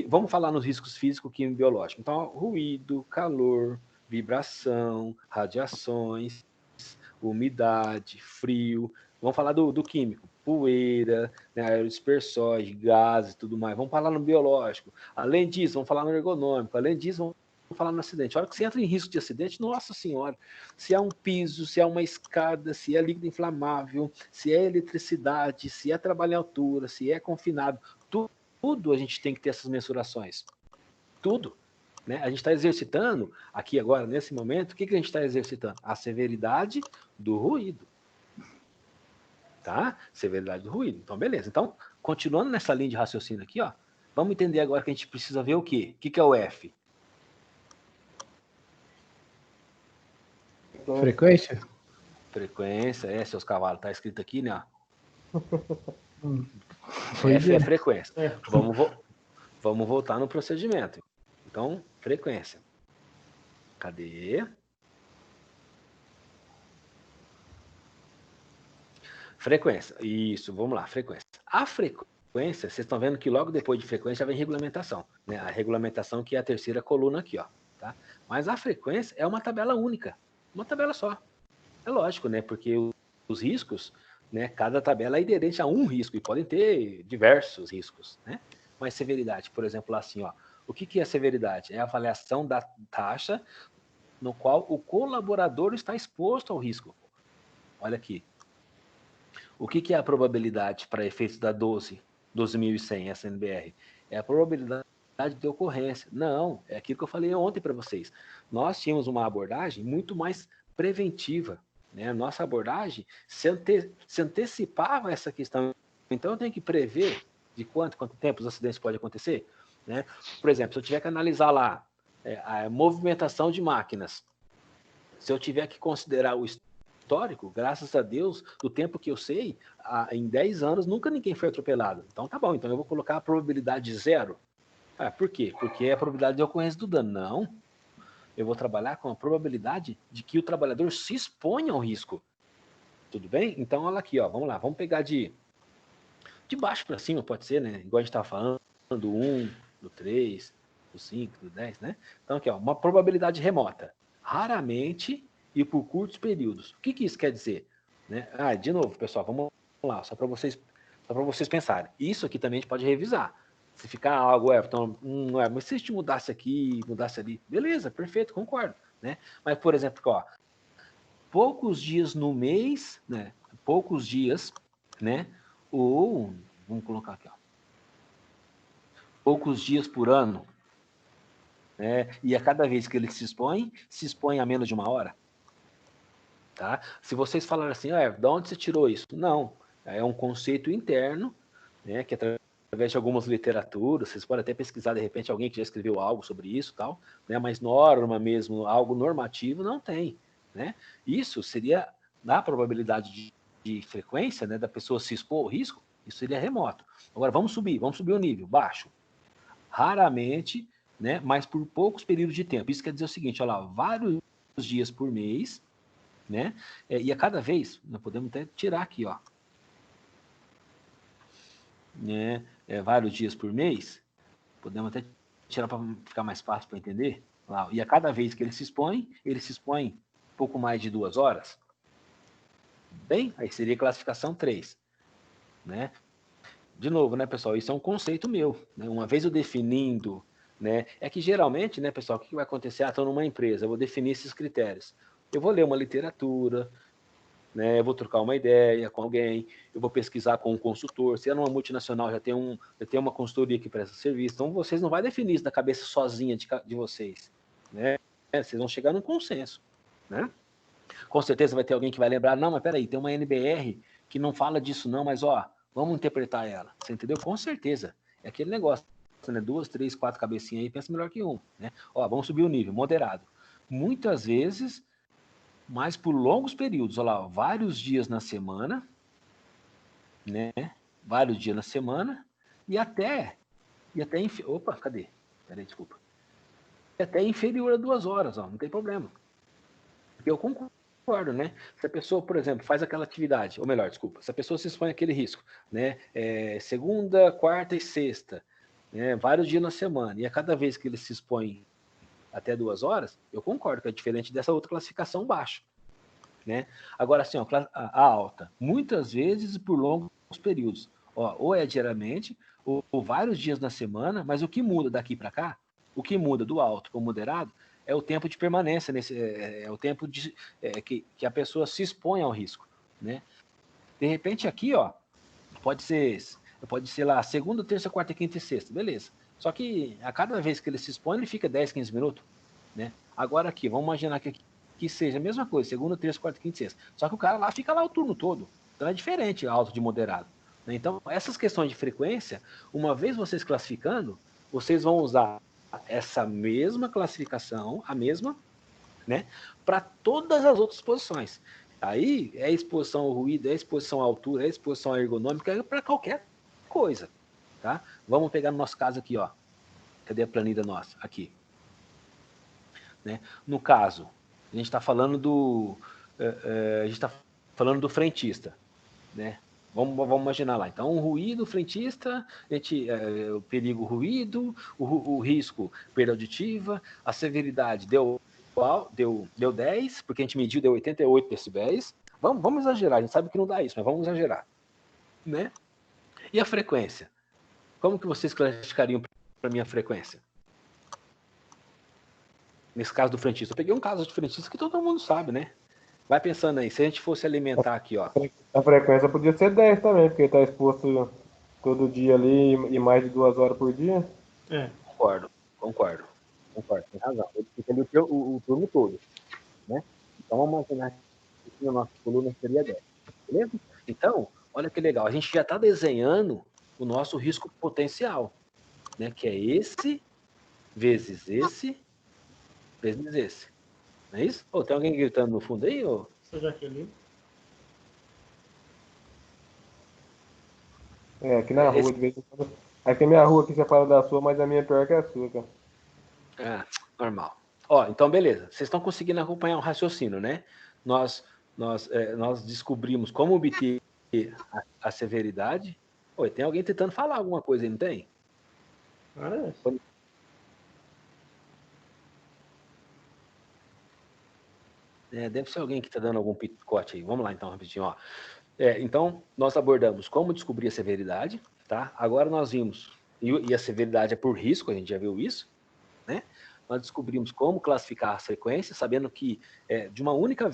Vamos falar nos riscos físicos, químico e biológicos. Então, ó, ruído, calor, vibração, radiações, umidade, frio. Vamos falar do químico, poeira, né, aerodispersões, gases e tudo mais. Vamos falar no biológico. Além disso, vamos falar no ergonômico. Além disso, vamos falar no acidente. A hora que você entra em risco de acidente, nossa senhora, se é um piso, se é uma escada, se é líquido inflamável, se é eletricidade, se é trabalho em altura, se é confinado, tudo a gente tem que ter essas mensurações. Tudo. Né? A gente está exercitando, aqui agora, nesse momento, o que a gente está exercitando? A severidade do ruído. Tá? Severidade do ruído. Então, beleza. Então, continuando nessa linha de raciocínio aqui, ó, vamos entender agora que a gente precisa ver o quê? O que é o F? Frequência? Frequência, seus cavalos, tá escrito aqui, né? Foi F bem. é frequência. Vamos voltar no procedimento. Então, frequência. Cadê? Frequência. Isso, vamos lá, frequência. A frequência, vocês estão vendo que logo depois de frequência vem regulamentação. Né? A regulamentação que é a terceira coluna aqui, ó. Tá? Mas a frequência é uma tabela única. Uma tabela só. É lógico, né? Porque os riscos, né? Cada tabela é inerente a um risco e podem ter diversos riscos, né? Mas severidade, por exemplo, assim, ó. O que é severidade? É a avaliação da taxa no qual o colaborador está exposto ao risco. Olha aqui. O que é a probabilidade para efeitos da 12.100 SNBR? É a probabilidade de ocorrência. Não, é aquilo que eu falei ontem para vocês. Nós tínhamos uma abordagem muito mais preventiva. Né? Nossa abordagem se antecipava essa questão. Então, eu tenho que prever de quanto tempo os acidentes podem acontecer. Né? Por exemplo, se eu tiver que analisar lá a movimentação de máquinas, se eu tiver que considerar o histórico, graças a Deus, do tempo que eu sei, em 10 anos nunca ninguém foi atropelado. Então tá bom, então eu vou colocar a probabilidade 0. Por quê? Porque é a probabilidade de ocorrência do dano. Não. Eu vou trabalhar com a probabilidade de que o trabalhador se exponha ao risco. Tudo bem? Então, olha aqui, ó, vamos lá, vamos pegar de baixo para cima, pode ser, né? Igual a gente estava falando, do 1, do 3, do 5, do 10, né? Então, aqui, ó, uma probabilidade remota. Raramente e por curtos períodos. O que isso quer dizer? Né? De novo, pessoal, vamos lá, só para vocês pensarem. Isso aqui também a gente pode revisar. Se ficar algo, Everton, mas se a gente mudasse aqui, mudasse ali, beleza, perfeito, concordo. Né? Mas, por exemplo, ó, poucos dias no mês, né? Poucos dias, né? Ou, vamos colocar aqui, ó, poucos dias por ano, né? E a cada vez que ele se expõe a menos de 1 hora. Tá? Se vocês falarem assim, de onde você tirou isso? Não, é um conceito interno, né, que através de algumas literaturas, vocês podem até pesquisar, de repente, alguém que já escreveu algo sobre isso, tal, né, mas norma mesmo, algo normativo, não tem. Né? Isso seria, na probabilidade de frequência, né, da pessoa se expor ao risco, isso seria remoto. Agora, vamos subir o nível, baixo. Raramente, né, mas por poucos períodos de tempo. Isso quer dizer o seguinte, olha lá, vários dias por mês, né? E a cada vez, nós podemos até tirar aqui, ó, né? Vários dias por mês, podemos até tirar para ficar mais fácil para entender. Lá, e a cada vez que ele se expõe pouco mais de 2 horas. Bem, aí seria classificação 3, né? De novo, né, pessoal, isso é um conceito meu, né? Uma vez eu definindo, né, é que geralmente, né, pessoal, o que vai acontecer? Estou numa empresa, eu vou definir esses critérios. Eu vou ler uma literatura, né, eu vou trocar uma ideia com alguém, eu vou pesquisar com um consultor. Se é numa multinacional, já tem uma consultoria que presta serviço. Então, vocês não vão definir isso da cabeça sozinha de vocês, né? Vocês vão chegar num consenso, né? Com certeza vai ter alguém que vai lembrar, não, mas peraí, tem uma NBR que não fala disso não, mas ó, vamos interpretar ela. Você entendeu? Com certeza. É aquele negócio, né? 2, 3, 4 cabecinhas aí, pensa melhor que um, né? Ó, vamos subir o nível, moderado. Muitas vezes, mas por longos períodos, olha lá, ó, vários dias na semana, né? Vários dias na semana, e até opa, cadê? Peraí, desculpa. E até inferior a 2 horas, ó, não tem problema. Porque eu concordo, né? Se a pessoa, por exemplo, faz aquela atividade, ou melhor, desculpa, se a pessoa se expõe àquele risco, né? Segunda, quarta e sexta, né? Vários dias na semana, e a cada vez que ele se expõe até 2 horas, eu concordo que é diferente dessa outra classificação baixa, né? Agora, assim, ó, a alta, muitas vezes por longos períodos, ó, ou é diariamente, ou vários dias na semana, mas o que muda daqui para cá, o que muda do alto para o moderado, é o tempo de permanência, é o tempo que a pessoa se expõe ao risco, né? De repente aqui, ó, pode ser lá segunda, terça, quarta, quinta e sexta, beleza. Só que a cada vez que ele se expõe, ele fica 10, 15 minutos, né? Agora aqui, vamos imaginar que seja a mesma coisa, segunda, terça, quarta, quinta e sexta. Só que o cara lá fica lá o turno todo. Então é diferente alto de moderado, né? Então, essas questões de frequência, uma vez vocês classificando, vocês vão usar essa mesma classificação, a mesma, né, para todas as outras posições. Aí é exposição ao ruído, é exposição à altura, é exposição à ergonômica, é para qualquer coisa, tá? Vamos pegar no nosso caso aqui, ó. Cadê a planilha nossa? Aqui. Né? No caso, a gente está falando do frentista, né? Vamos imaginar lá. Então, o ruído, frentista, o perigo ruído, o risco perda auditiva, a severidade deu 10, porque a gente mediu, deu 88 decibéis. Vamos exagerar, a gente sabe que não dá isso, mas vamos exagerar, né? E a frequência? Como que vocês classificariam para a minha frequência? Nesse caso do frentista. Eu peguei um caso de frentista que todo mundo sabe, né? Vai pensando aí, se a gente fosse alimentar aqui, ó. A frequência podia ser 10 também, porque está exposto todo dia ali e mais de 2 horas por dia. Concordo. Tem razão. Ele fica ali o turno todo, né? Então vamos imaginar que a nossa coluna seria 10, beleza? Então, olha que legal, a gente já está desenhando o nosso risco potencial, né? Que é esse vezes esse vezes esse. Não é isso? Tem alguém gritando no fundo aí? Sou Jaqueline. Aqui na rua, de vez em quando. Aqui a minha rua aqui separa da sua, mas a minha é pior que a sua, cara. Normal. Então beleza. Vocês estão conseguindo acompanhar o raciocínio, né? Nós descobrimos como obter a severidade. Tem alguém tentando falar alguma coisa aí, não tem? Deve ser alguém que está dando algum picote aí. Vamos lá, então, rapidinho. Ó. Então, nós abordamos como descobrir a severidade, tá? Agora nós vimos, e a severidade é por risco, a gente já viu isso, né? Nós descobrimos como classificar as frequências, sabendo que de uma única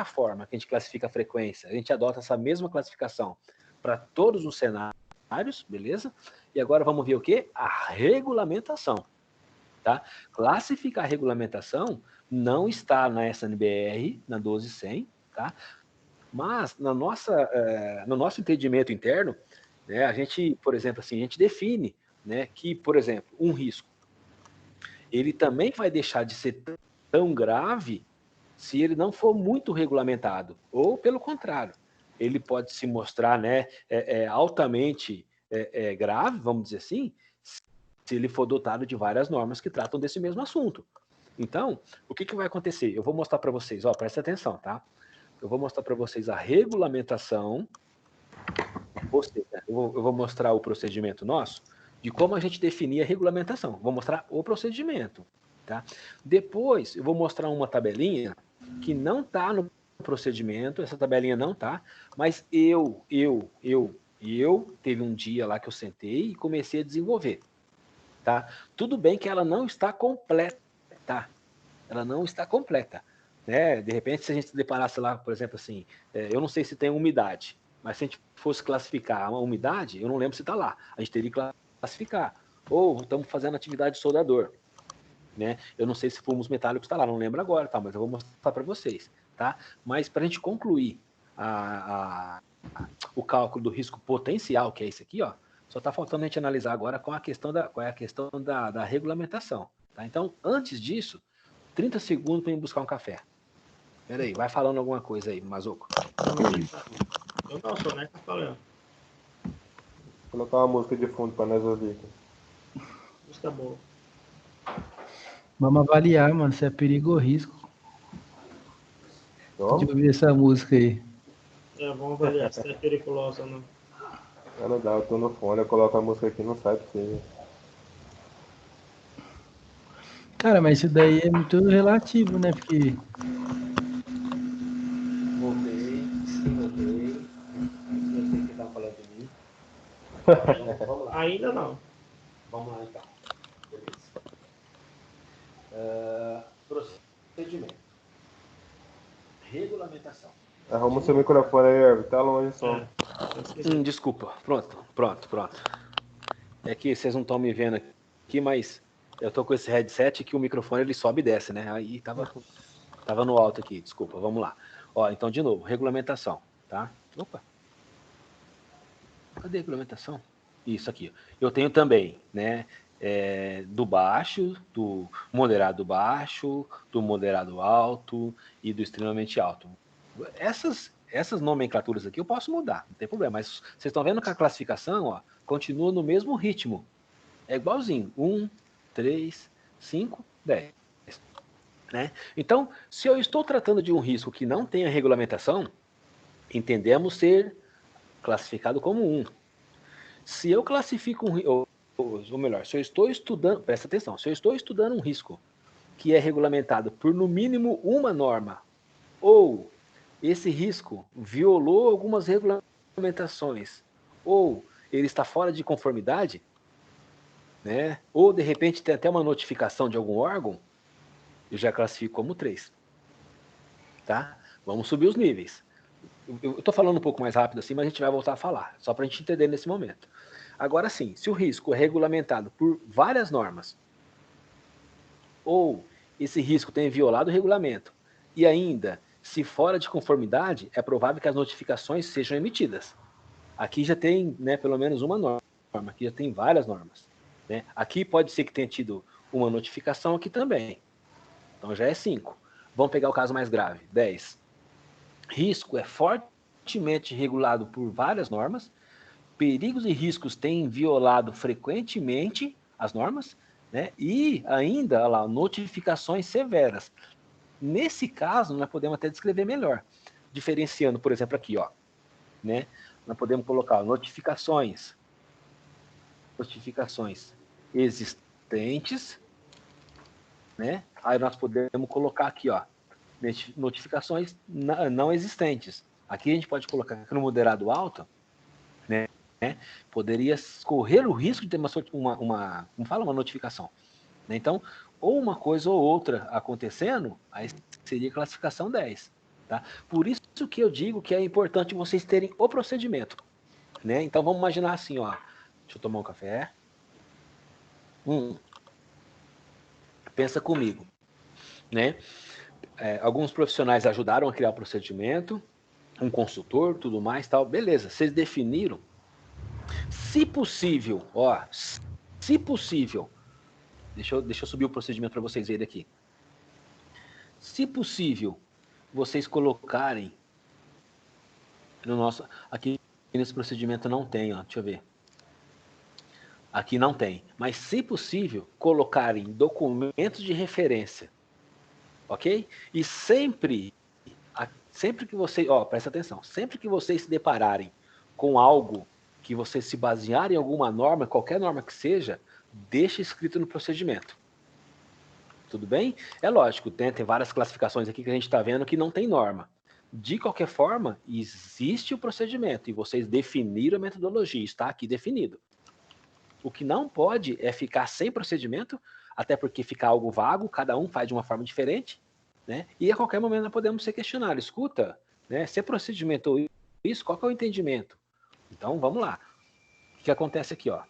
forma que a gente classifica a frequência, a gente adota essa mesma classificação para todos os cenários, beleza? E agora vamos ver o quê? A regulamentação. Tá? Classificar a regulamentação não está na SNBR, na 12100, tá? Mas no nosso entendimento interno, né, a gente, por exemplo, assim, a gente define, né, que, por exemplo, um risco, ele também vai deixar de ser tão grave se ele não for muito regulamentado, ou pelo contrário, ele pode se mostrar, né, altamente grave, vamos dizer assim, se ele for dotado de várias normas que tratam desse mesmo assunto. Então, o que vai acontecer? Eu vou mostrar para vocês, presta atenção, tá? Eu vou mostrar para vocês a regulamentação, ou seja, eu vou mostrar o procedimento nosso, de como a gente definia a regulamentação. Vou mostrar o procedimento, tá? Depois, eu vou mostrar uma tabelinha que não está no procedimento, essa tabelinha não tá, mas eu teve um dia lá que eu sentei e comecei a desenvolver, tá? Tudo bem que ela não está completa, ela não está completa, né? De repente, se a gente se deparasse lá, por exemplo, assim, eu não sei se tem umidade, mas se a gente fosse classificar uma umidade, eu não lembro se está lá, a gente teria que classificar. Ou estamos fazendo atividade de soldador, né? Eu não sei se fumos metálicos está lá, não lembro agora, tá? Mas eu vou mostrar para vocês, tá? Mas para a gente concluir o cálculo do risco potencial, que é esse aqui, ó, só está faltando a gente analisar agora qual é a questão da regulamentação, tá? Então, antes disso, 30 segundos para ir buscar um café. Peraí, vai falando alguma coisa aí, Mazuco. Eu não sou, né? Tá falando. Vou colocar uma música de fundo para nós ouvir aqui. Música boa. Vamos avaliar, mano, se é perigo ou risco. Vamos? Deixa eu ouvir essa música aí. Vamos avaliar se é periculosa ou não. Não dá, eu tô no fone, eu coloco a música aqui, não sai pra você. Cara, mas isso daí é muito relativo, né? Porque Voltei. Eu sei que estava falando de mim. Vamos lá. Ainda não. Vamos lá, então. Beleza. Procedimento. Regulamentação. Arruma o seu microfone aí, Herb, tá longe só. Desculpa. Pronto. É que vocês não estão me vendo aqui, mas eu tô com esse headset que o microfone ele sobe e desce, né? Aí tava no alto aqui, desculpa, vamos lá. Ó, então, de novo, regulamentação, tá? Opa. Cadê a regulamentação? Isso aqui. Eu tenho também, né? Do baixo, do moderado baixo, do moderado alto e do extremamente alto. Essas nomenclaturas aqui eu posso mudar, não tem problema. Mas vocês estão vendo que a classificação, ó, continua no mesmo ritmo. É igualzinho. 1, 3, 5, 10. Né? Então, se eu estou tratando de um risco que não tem a regulamentação, entendemos ser classificado como 1. Se eu classifico ou melhor, se eu estou estudando, presta atenção, se eu estou estudando um risco que é regulamentado por no mínimo uma norma, ou esse risco violou algumas regulamentações, ou ele está fora de conformidade, né? Ou de repente tem até uma notificação de algum órgão, eu já classifico como 3. Tá? Vamos subir os níveis. Eu estou falando um pouco mais rápido assim, mas a gente vai voltar a falar, só para a gente entender nesse momento. Agora sim, se o risco é regulamentado por várias normas, ou esse risco tem violado o regulamento, e ainda, se fora de conformidade, é provável que as notificações sejam emitidas. Aqui já tem, né, pelo menos uma norma, aqui já tem várias normas. Né? Aqui pode ser que tenha tido uma notificação aqui também. Então já é 5. Vamos pegar o caso mais grave, 10. Risco é fortemente regulado por várias normas, perigos e riscos têm violado frequentemente as normas, né? E ainda, olha lá, notificações severas. Nesse caso, nós podemos até descrever melhor, diferenciando, por exemplo, aqui, ó, né? Nós podemos colocar notificações existentes, né? Aí nós podemos colocar aqui, ó, notificações não existentes. Aqui a gente pode colocar aqui no moderado alto, né? Poderia correr o risco de ter uma notificação. Né? Então, ou uma coisa ou outra acontecendo, aí seria classificação 10. Tá? Por isso que eu digo que é importante vocês terem o procedimento. Né? Então, vamos imaginar assim, ó. Deixa eu tomar um café. Pensa comigo. Né? Alguns profissionais ajudaram a criar o procedimento, um consultor, tudo mais, tal. Beleza, vocês definiram. Se possível, deixa eu subir o procedimento para vocês verem aqui. Se possível, vocês colocarem no nosso, aqui nesse procedimento não tem, ó, deixa eu ver. Aqui não tem, mas se possível, colocarem documentos de referência, ok? E sempre que vocês, presta atenção, sempre que vocês se depararem com algo que vocês se basearem em alguma norma, qualquer norma que seja, deixa escrito no procedimento. Tudo bem? É lógico, tem várias classificações aqui que a gente está vendo que não tem norma. De qualquer forma, existe o procedimento e vocês definiram a metodologia, está aqui definido. O que não pode é ficar sem procedimento, até porque fica algo vago, cada um faz de uma forma diferente, né? E a qualquer momento nós podemos ser questionados. Escuta, né? Você procedimentou isso, qual que é o entendimento? Então, vamos lá. O que acontece aqui, ó?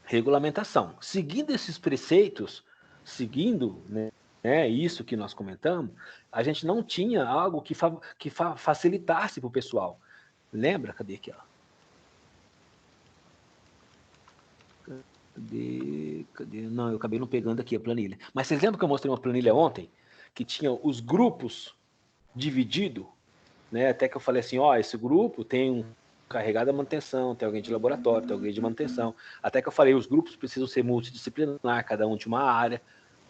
Regulamentação. Seguindo esses preceitos, seguindo, né, isso que nós comentamos, a gente não tinha algo que facilitasse para o pessoal. Lembra? Cadê aqui, ó? Cadê? Não, eu acabei não pegando aqui a planilha. Mas vocês lembram que eu mostrei uma planilha ontem? Que tinha os grupos divididos, né? Até que eu falei assim, ó, esse grupo tem um carregado da manutenção, tem alguém de laboratório, tem alguém de manutenção. Até que eu falei, os grupos precisam ser multidisciplinar, cada um de uma área,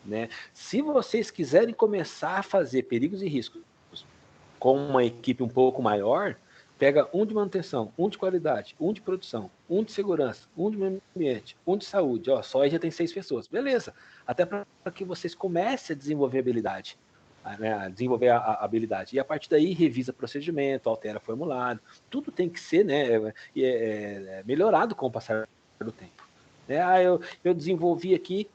né? Se vocês quiserem começar a fazer perigos e riscos com uma equipe um pouco maior, pega um de manutenção, um de qualidade, um de produção, um de segurança, um de meio ambiente, um de saúde, ó, só aí já tem 6 pessoas. Beleza, até para que vocês comecem a desenvolver habilidade, né, a desenvolver a habilidade. E a partir daí, revisa procedimento, altera formulário, tudo tem que ser, né, melhorado com o passar do tempo. Eu desenvolvi aqui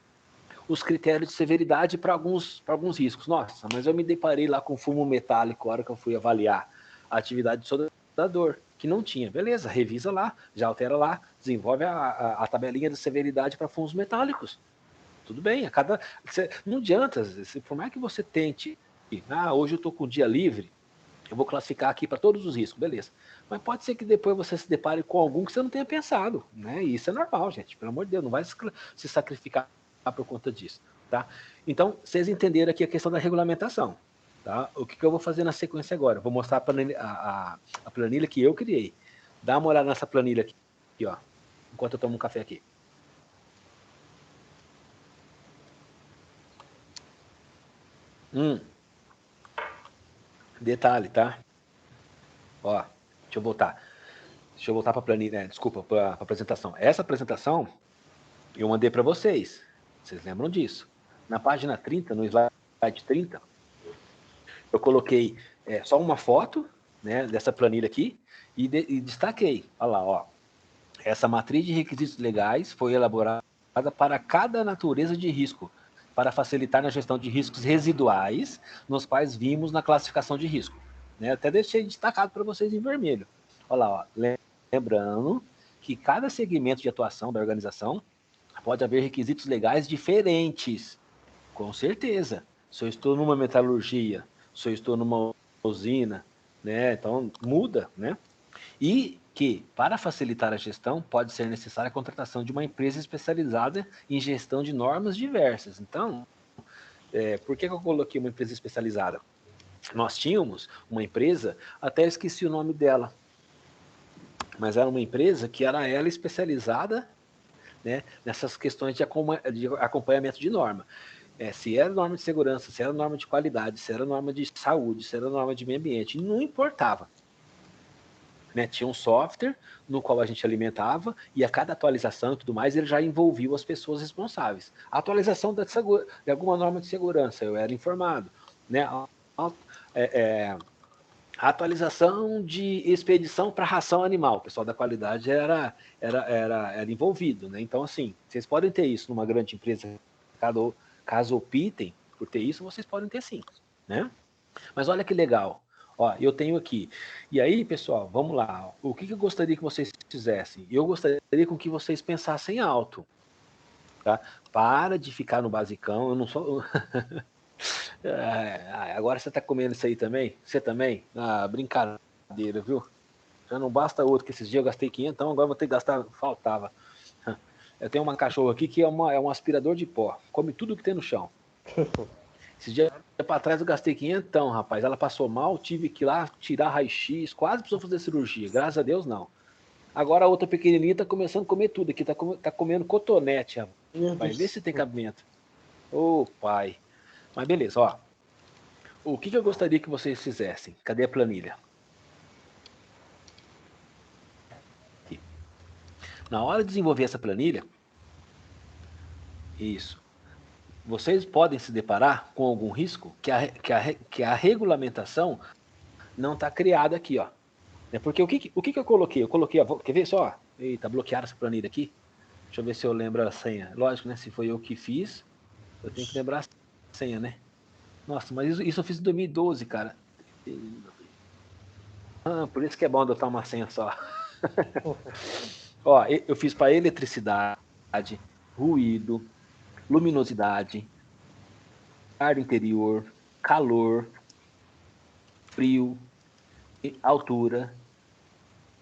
os critérios de severidade para alguns riscos. Nossa, mas eu me deparei lá com fumo metálico na hora que eu fui avaliar a atividade de soldador, que não tinha. Beleza, revisa lá, já altera lá, desenvolve a tabelinha de severidade para fumos metálicos. Tudo bem, não adianta, por mais que você tente, hoje eu estou com o dia livre, eu vou classificar aqui para todos os riscos, beleza. Mas pode ser que depois você se depare com algum que você não tenha pensado, né? E isso é normal, gente, pelo amor de Deus, não vai se sacrificar por conta disso, tá? Então, vocês entenderam aqui a questão da regulamentação, tá? O que eu vou fazer na sequência agora? Eu vou mostrar a planilha que eu criei. Dá uma olhada nessa planilha aqui, ó, enquanto eu tomo um café aqui. Detalhe, tá? Ó, deixa eu voltar para a planilha, desculpa, para a apresentação. Essa apresentação eu mandei para vocês. Vocês lembram disso? Na página 30, no slide 30, eu coloquei só uma foto, né, dessa planilha aqui e destaquei. Olha lá, ó. Essa matriz de requisitos legais foi elaborada para cada natureza de risco, para facilitar na gestão de riscos residuais, nos quais vimos na classificação de risco. Né? Até deixei destacado para vocês em vermelho. Olha lá, ó. Lembrando que cada segmento de atuação da organização pode haver requisitos legais diferentes, com certeza. Se eu estou numa metalurgia, se eu estou numa usina, né? Então muda, né? E que, para facilitar a gestão, pode ser necessária a contratação de uma empresa especializada em gestão de normas diversas. Então, por que eu coloquei uma empresa especializada? Nós tínhamos uma empresa, até esqueci o nome dela, mas era uma empresa que era ela especializada, né, nessas questões de acompanhamento de norma. Se era norma de segurança, se era norma de qualidade, se era norma de saúde, se era norma de meio ambiente, não importava. Né? Tinha um software no qual a gente alimentava e a cada atualização e tudo mais, ele já envolvia as pessoas responsáveis. A atualização de alguma norma de segurança, eu era informado. Né? A atualização de expedição para ração animal, o pessoal da qualidade era envolvido. Né? Então, assim, vocês podem ter isso numa grande empresa, caso optem por ter isso, vocês podem ter sim. Né? Mas olha que legal. Ó, eu tenho aqui. E aí, pessoal, vamos lá. O que eu gostaria que vocês fizessem? Eu gostaria que vocês pensassem alto. Tá? Para de ficar no basicão. Eu não sou... agora você está comendo isso aí também? Você também? Brincadeira, viu? Já não basta outro, que esses dias eu gastei 500, então agora vou ter que gastar... Faltava. Eu tenho uma cachorra aqui que é um aspirador de pó. Come tudo que tem no chão. Esses dias para trás eu gastei 500, rapaz. Ela passou mal, tive que ir lá tirar raio-x, quase precisou fazer cirurgia. Graças a Deus, não. Agora a outra pequenininha tá começando a comer tudo aqui, tá comendo cotonete, rapaz. Vai ver se tem cabimento. Ô, pai. Mas beleza, ó. O que eu gostaria que vocês fizessem? Cadê a planilha? Aqui. Na hora de desenvolver essa planilha, isso. vocês podem se deparar com algum risco que a regulamentação não está criada aqui, ó. Porque o que eu coloquei? Eu coloquei, ó, quer ver só? Eita, bloquearam essa planilha aqui. Deixa eu ver se eu lembro a senha. Lógico, né? Se foi eu que fiz, eu tenho que lembrar a senha, né? Nossa, mas isso eu fiz em 2012, cara. Por isso que é bom adotar uma senha só. Ó, eu fiz para eletricidade, ruído, luminosidade, ar interior, calor, frio, altura,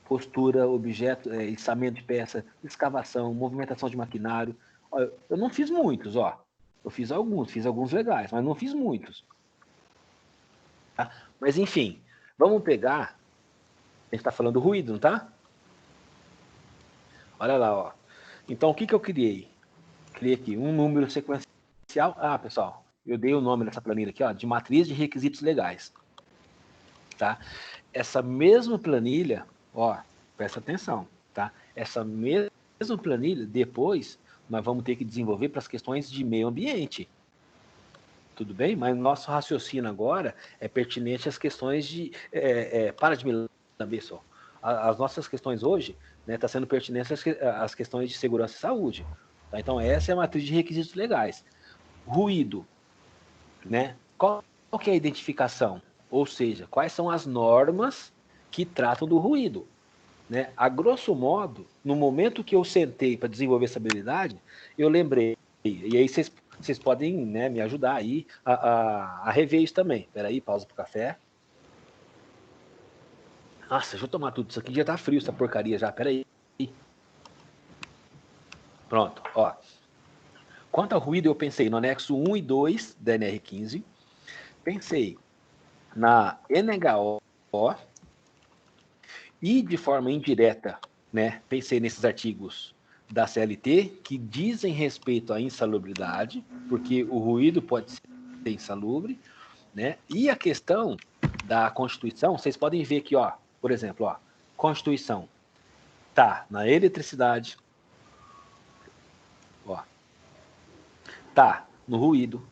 postura, objeto, içamento de peça, escavação, movimentação de maquinário. Ó, eu não fiz muitos, ó. Eu fiz alguns legais, mas não fiz muitos. Tá? Mas enfim, vamos pegar. A gente está falando do ruído, não tá? Olha lá, ó. Então, o que eu criei? Criei aqui um número sequencial. Ah, pessoal, eu dei o nome dessa planilha aqui, ó, de matriz de requisitos legais. Tá? Essa mesma planilha, ó, presta atenção, tá? Essa mesma planilha, depois, nós vamos ter que desenvolver para as questões de meio ambiente. Tudo bem? Mas o nosso raciocínio agora é pertinente às questões de... para de me lamber só. As nossas questões hoje, né, tá sendo pertinente às questões de segurança e saúde. Tá? Então, essa é a matriz de requisitos legais. Ruído, né? Qual que é a identificação? Ou seja, quais são as normas que tratam do ruído? Né? A grosso modo, no momento que eu sentei para desenvolver essa habilidade, eu lembrei, e aí vocês podem, né, me ajudar aí a rever isso também. Espera aí, pausa para o café. Nossa, deixa eu tomar tudo isso aqui, já tá frio essa porcaria já, espera aí. Pronto, ó. Quanto ao ruído, eu pensei no anexo 1 e 2 da NR15, pensei na NHO e de forma indireta, né, pensei nesses artigos da CLT que dizem respeito à insalubridade, porque o ruído pode ser insalubre, né? E a questão da Constituição, vocês podem ver aqui, ó, por exemplo, ó, Constituição tá na eletricidade, ó, tá no ruído,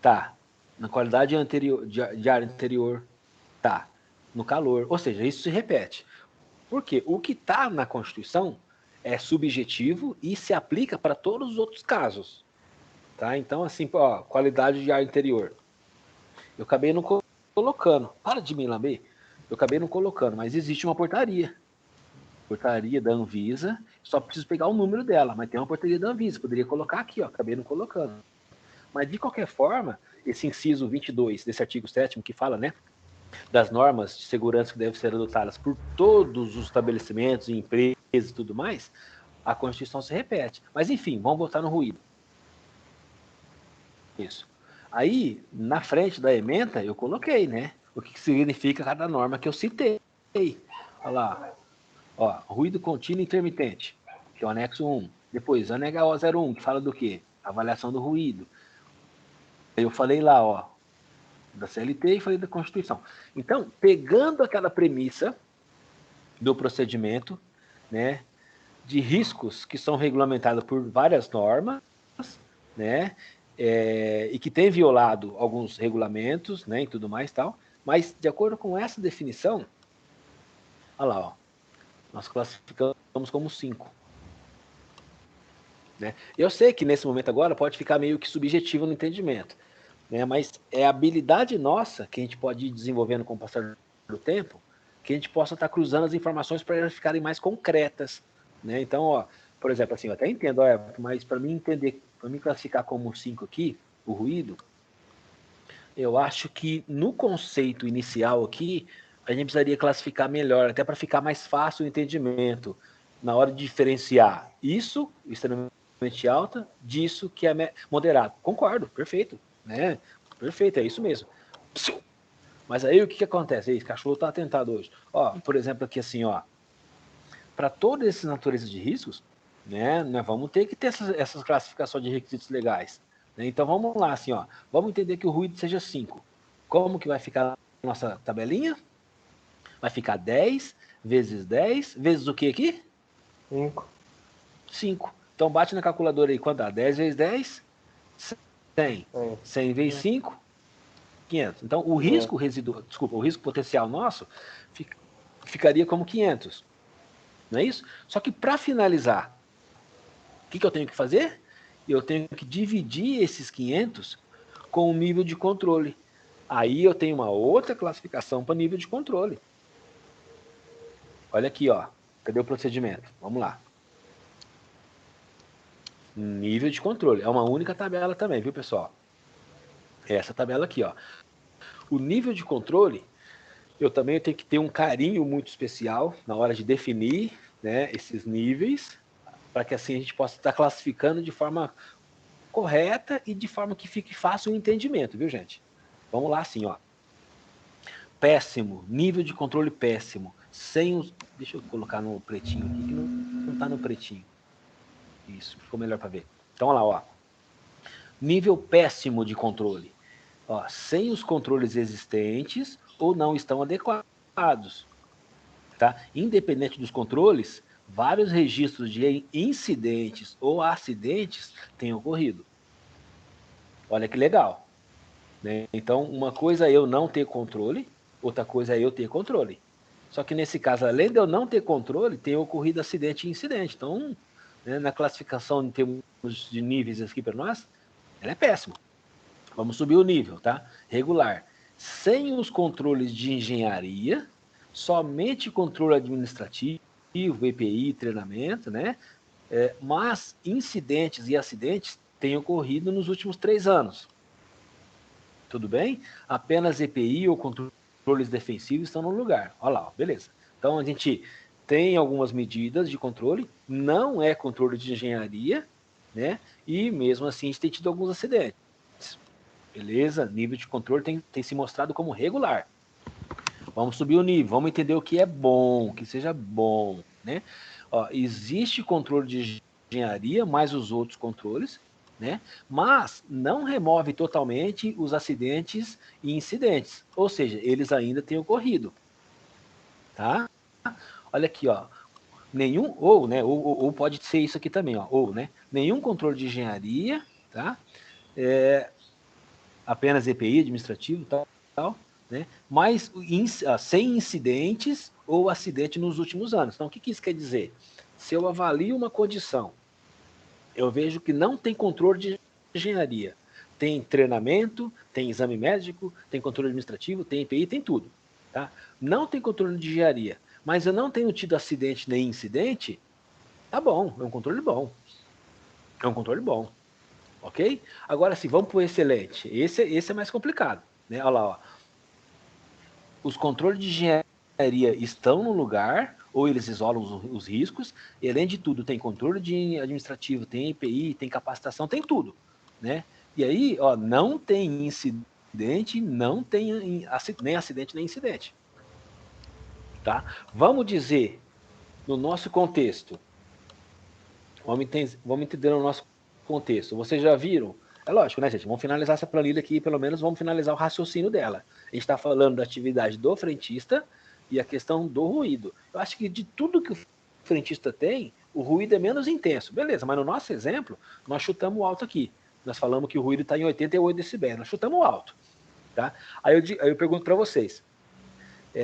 tá na qualidade anterior, de ar interior, tá no calor, ou seja, isso se repete. Porque o que está na Constituição é subjetivo e se aplica para todos os outros casos. Tá? Então, assim, ó, qualidade de ar interior. Eu acabei não colocando. Para de me lamber. Eu acabei não colocando, mas existe uma portaria. Portaria da Anvisa. Só preciso pegar o número dela, mas tem uma portaria da Anvisa. Poderia colocar aqui, ó. Acabei não colocando. Mas, de qualquer forma, esse inciso 22 desse artigo 7º que fala, né, das normas de segurança que devem ser adotadas por todos os estabelecimentos, empresas e tudo mais, a Constituição se repete. Mas, enfim, vamos voltar no ruído. Isso. Aí, na frente da ementa, eu coloquei, né? O que significa cada norma que eu citei. Olha lá. Ó, ruído contínuo intermitente, que é o anexo 1. Depois, ANHO 01, que fala do quê? Avaliação do ruído. Eu falei lá, ó, da CLT e falei da Constituição. Então, pegando aquela premissa do procedimento, né, de riscos que são regulamentados por várias normas, né, e que tem violado alguns regulamentos, né, e tudo mais tal, mas de acordo com essa definição, olha lá, ó, nós classificamos como 5. Né? Eu sei que nesse momento agora pode ficar meio que subjetivo no entendimento, né? Mas é a habilidade nossa que a gente pode ir desenvolvendo com o passar do tempo, que a gente possa estar cruzando as informações para elas ficarem mais concretas, né? Então, ó, por exemplo, assim, eu até entendo, ó, mas para mim entender, para mim classificar como 5 aqui, o ruído, eu acho que no conceito inicial aqui, a gente precisaria classificar melhor, até para ficar mais fácil o entendimento, na hora de diferenciar isso, extremamente alta, disso que é moderado. Concordo, perfeito, né? Perfeito, é isso mesmo. Mas aí o que acontece? Esse cachorro está atentado hoje. Ó, por exemplo, aqui assim, ó, para todas essas naturezas de riscos, né, nós vamos ter que ter essas classificações de requisitos legais. Né? Então vamos lá, assim, ó, vamos entender que o ruído seja 5. Como que vai ficar a nossa tabelinha? Vai ficar 10 vezes 10 vezes o que aqui? 5. 5. Então bate na calculadora aí, quanto dá? 10 vezes 10? 100. 100 vezes 5, 500. Então, o risco residual, desculpa, o risco potencial nosso ficaria como 500. Não é isso? Só que para finalizar, o que eu tenho que fazer? Eu tenho que dividir esses 500 com o nível de controle. Aí eu tenho uma outra classificação para nível de controle. Olha aqui, ó. Cadê o procedimento? Vamos lá. Nível de controle. É uma única tabela também, viu, pessoal? É essa tabela aqui, ó. O nível de controle, eu também tenho que ter um carinho muito especial na hora de definir, né, esses níveis, para que assim a gente possa estar classificando de forma correta e de forma que fique fácil o entendimento, viu, gente? Vamos lá, assim, ó. Péssimo, nível de controle péssimo, sem os... Deixa eu colocar no pretinho aqui, que não tá no pretinho. Isso, ficou melhor para ver. Então, olha lá, ó. Nível péssimo de controle. Ó, sem os controles existentes ou não estão adequados. Tá? Independente dos controles, vários registros de incidentes ou acidentes têm ocorrido. Olha que legal. Né? Então, uma coisa é eu não ter controle, outra coisa é eu ter controle. Só que nesse caso, além de eu não ter controle, tem ocorrido acidente e incidente. Então, né, na classificação em termos de níveis aqui para nós, ela é péssima. Vamos subir o nível, tá? Regular. Sem os controles de engenharia, somente controle administrativo, EPI, treinamento, né? Mas incidentes e acidentes têm ocorrido nos últimos 3 anos. Tudo bem? Apenas EPI ou controles defensivos estão no lugar. Olha lá, ó, beleza. Então, a gente tem algumas medidas de controle, não é controle de engenharia, né? E mesmo assim, a gente tem tido alguns acidentes. Beleza? Nível de controle tem se mostrado como regular. Vamos subir o nível, vamos entender o que é bom, que seja bom, né? Ó, existe controle de engenharia, mais os outros controles, né? Mas não remove totalmente os acidentes e incidentes, ou seja, eles ainda têm ocorrido, tá? Olha aqui, ó, nenhum, ou, né, ou pode ser isso aqui também, ó, ou, né, nenhum controle de engenharia, tá? Apenas EPI, administrativo, tal, né? Mas sem incidentes ou acidente nos últimos anos. Então, o que isso quer dizer? Se eu avalio uma condição, eu vejo que não tem controle de engenharia, tem treinamento, tem exame médico, tem controle administrativo, tem EPI, tem tudo. Tá? Não tem controle de engenharia, mas eu não tenho tido acidente nem incidente, tá bom, é um controle bom. É um controle bom. Ok? Agora sim, vamos para o excelente. Esse é mais complicado. Né? Olha lá, ó. Os controles de engenharia estão no lugar, ou eles isolam os riscos, e além de tudo, tem controle de administrativo, tem EPI, tem capacitação, tem tudo. Né? E aí, ó, não tem incidente, não tem nem acidente, nem incidente. Tá? Vamos dizer, no nosso contexto, vamos entender no nosso contexto. Vocês já viram? É lógico, né, gente? Vamos finalizar essa planilha aqui, pelo menos vamos finalizar o raciocínio dela. A gente está falando da atividade do frentista e a questão do ruído. Eu acho que de tudo que o frentista tem, o ruído é menos intenso. Beleza, mas no nosso exemplo, nós chutamos alto aqui. Nós falamos que o ruído está em 88 decibéis. Nós chutamos alto. Tá? Aí eu pergunto para vocês,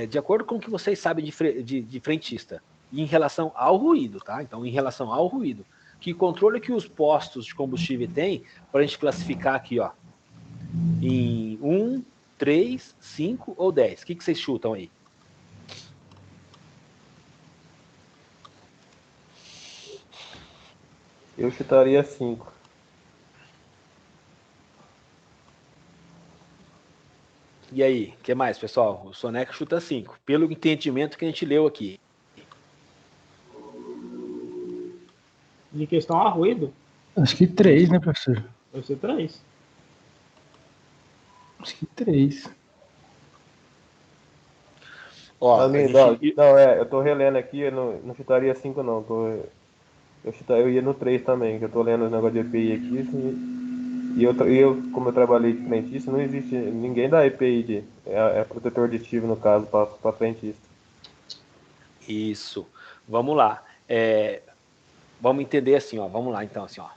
de acordo com o que vocês sabem de frentista, em relação ao ruído, tá? Então, em relação ao ruído, que controle que os postos de combustível têm para a gente classificar aqui, ó, em 1, 3, 5 ou 10? O que vocês chutam aí? Eu chutaria 5. E aí, o que mais, pessoal? O Soneca chuta 5, pelo entendimento que a gente leu aqui. De questão a ruído? Acho que 3, né, professor? Deve ser 3. Acho que 3. Ó, eu tô relendo aqui, eu não chutaria 5 não. Eu ia no 3 também, que eu tô lendo os negócios de EPI aqui, assim, e eu, como eu trabalhei de frentista, não existe ninguém da EPI, é protetor aditivo no caso, para frentista. Isso. Vamos lá. Vamos entender assim, ó. Vamos lá, então, assim, ó.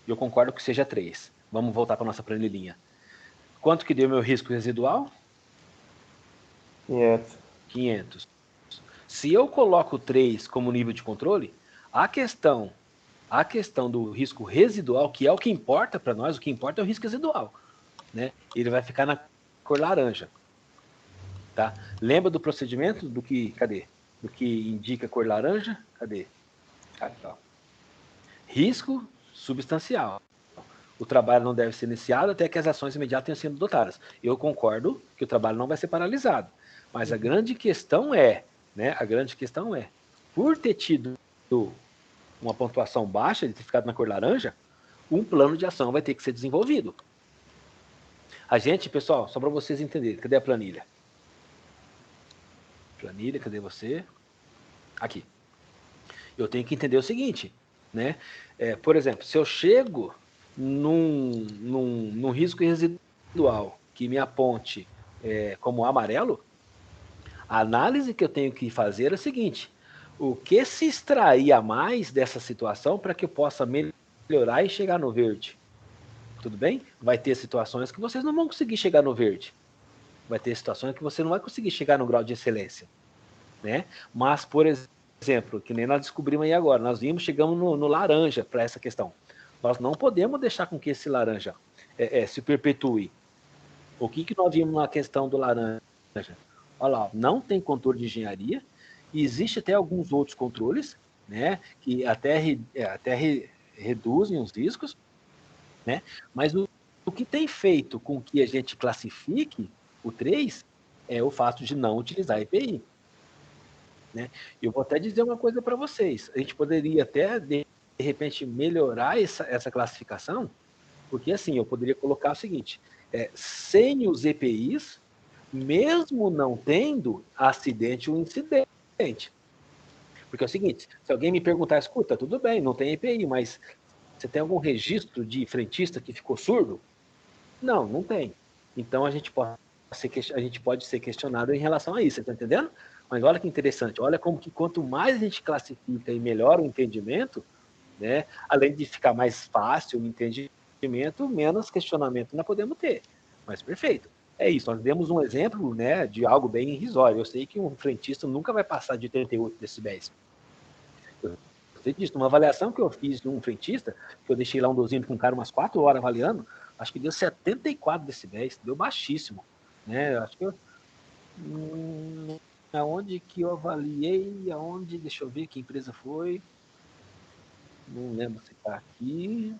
Eu concordo que seja 3. Vamos voltar para nossa planilhinha. Quanto que deu meu risco residual? 500. 500. Se eu coloco 3 como nível de controle, a questão do risco residual, que é o que importa para nós, o que importa é o risco residual, né? Ele vai ficar na cor laranja, tá? Lembra do procedimento? Cadê? Do que indica a cor laranja? Cadê? Aqui, ó. Risco substancial. O trabalho não deve ser iniciado até que as ações imediatas tenham sido adotadas. Eu concordo que o trabalho não vai ser paralisado, mas a grande questão é, né? A grande questão é, por ter tido uma pontuação baixa, de ter ficado na cor laranja, um plano de ação vai ter que ser desenvolvido. A gente, pessoal, só para vocês entenderem, cadê a planilha? Planilha, cadê você? Aqui. Eu tenho que entender o seguinte, né? Por exemplo, se eu chego num risco residual que me aponte como amarelo, a análise que eu tenho que fazer é a seguinte: o que se extrair a mais dessa situação para que eu possa melhorar e chegar no verde? Tudo bem? Vai ter situações que vocês não vão conseguir chegar no verde. Vai ter situações que você não vai conseguir chegar no grau de excelência, né? Mas, por exemplo, que nem nós descobrimos aí agora, nós chegamos no laranja para essa questão. Nós não podemos deixar com que esse laranja se perpetue. O que nós vimos na questão do laranja? Olha lá, não tem controle de engenharia, e existe até alguns outros controles, né, que até reduzem os riscos, né, mas o que tem feito com que a gente classifique o 3 é o fato de não utilizar EPI. Né? Eu vou até dizer uma coisa para vocês, a gente poderia até, de repente, melhorar essa classificação, porque assim, eu poderia colocar o seguinte, sem os EPIs, mesmo não tendo acidente ou incidente. Porque é o seguinte, se alguém me perguntar, escuta, tudo bem, não tem EPI, mas você tem algum registro de frentista que ficou surdo? Não, não tem. Então a gente pode ser questionado em relação a isso, você está entendendo? Mas olha que interessante, olha como que quanto mais a gente classifica e melhora o entendimento, né, além de ficar mais fácil o entendimento, menos questionamento nós podemos ter. Mas perfeito. É isso, nós demos um exemplo, né, de algo bem irrisório. Eu sei que um frentista nunca vai passar de 88 decibéis. Eu sei disso. Uma avaliação que eu fiz de um frentista, que eu deixei lá um dosímetro com um cara umas 4 horas avaliando, acho que deu 74 decibéis, deu baixíssimo. Né? Acho que aonde que eu avaliei, deixa eu ver que empresa foi. Não lembro se está aqui.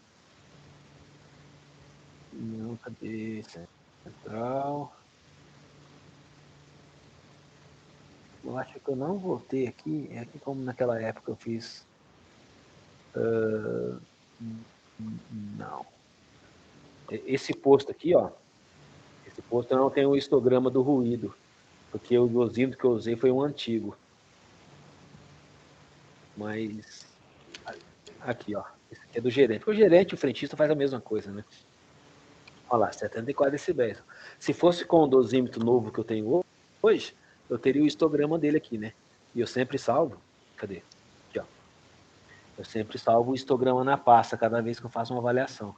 Não, cadê? Central. Eu acho que eu não voltei aqui. É aqui como naquela época eu fiz. Não. Esse posto aqui, ó. Esse posto não tem o histograma do ruído. Porque o dosímetro que eu usei foi um antigo. Mas. Aqui, ó. Esse aqui é do gerente. Porque o gerente e o frentista faz a mesma coisa, né? Olha lá, 74 decibéis. Se fosse com o dosímetro novo que eu tenho hoje, eu teria o histograma dele aqui, né? E eu sempre salvo. Cadê? Aqui, ó. Eu sempre salvo o histograma na pasta cada vez que eu faço uma avaliação.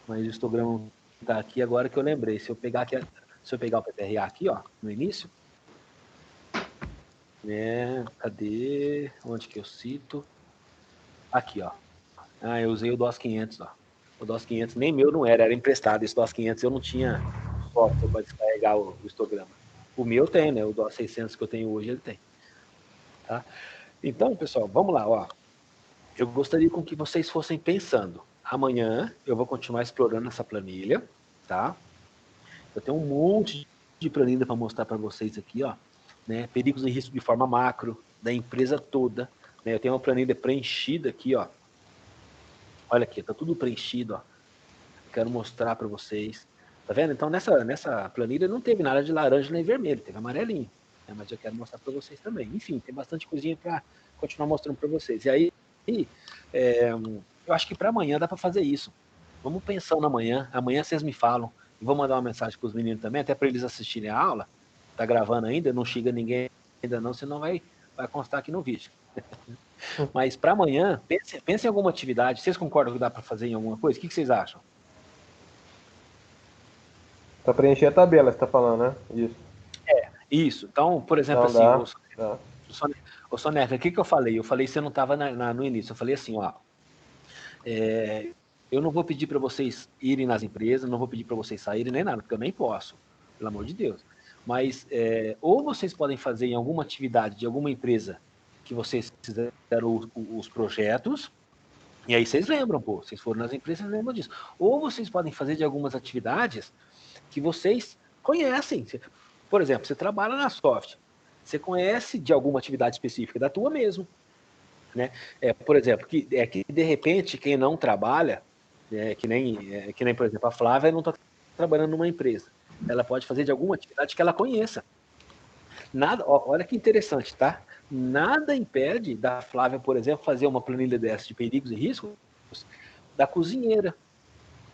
Mas o histograma tá aqui agora que eu lembrei. Se eu pegar o PTRA aqui, ó, no início, né? Cadê? Onde que eu cito? Aqui, ó. Ah, eu usei o DOS 500, ó. O DOS 500 nem meu não era emprestado. Esse DOS 500 eu não tinha software para descarregar o histograma. O meu tem, né? O DOS 600 que eu tenho hoje, ele tem. Tá? Então, pessoal, vamos lá, ó. Eu gostaria com que vocês fossem pensando. Amanhã eu vou continuar explorando essa planilha, tá? Eu tenho um monte de planilha para mostrar para vocês aqui, ó. Né? Perigos e risco de forma macro, da empresa toda. Né? Eu tenho uma planilha preenchida aqui, ó. Olha aqui, tá tudo preenchido, ó. Quero mostrar para vocês. Tá vendo? Então, nessa planilha não teve nada de laranja nem vermelho, teve amarelinho. Né? Mas eu quero mostrar para vocês também. Enfim, tem bastante coisinha para continuar mostrando para vocês. E aí, eu acho que para amanhã dá para fazer isso. Vamos pensando amanhã. Amanhã vocês me falam. E vou mandar uma mensagem para os meninos também, até para eles assistirem a aula. Tá gravando ainda, não chega ninguém ainda não, senão vai constar aqui no vídeo. Mas para amanhã, pense em alguma atividade. Vocês concordam que dá para fazer em alguma coisa? O que vocês acham? Pra preencher a tabela, você tá falando, né? Isso. Isso. Então, por exemplo, Não, assim, dá. ô Soneca, o que eu falei? Eu falei que você não estava no início. Eu falei assim, ó, eu não vou pedir para vocês irem nas empresas, não vou pedir para vocês saírem nem nada, porque eu nem posso, pelo amor de Deus. Mas ou vocês podem fazer em alguma atividade de alguma empresa que vocês fizeram os projetos, e aí vocês lembram, pô, vocês foram nas empresas, vocês lembram disso. Ou vocês podem fazer de algumas atividades que vocês conhecem. Por exemplo, você trabalha na Soft, você conhece de alguma atividade específica da tua mesmo, né? Por exemplo, que de repente quem não trabalha, que nem, por exemplo, a Flávia não está trabalhando numa empresa. Ela pode fazer de alguma atividade que ela conheça. Nada, olha que interessante, tá? Nada impede da Flávia, por exemplo, fazer uma planilha dessa de perigos e riscos da cozinheira.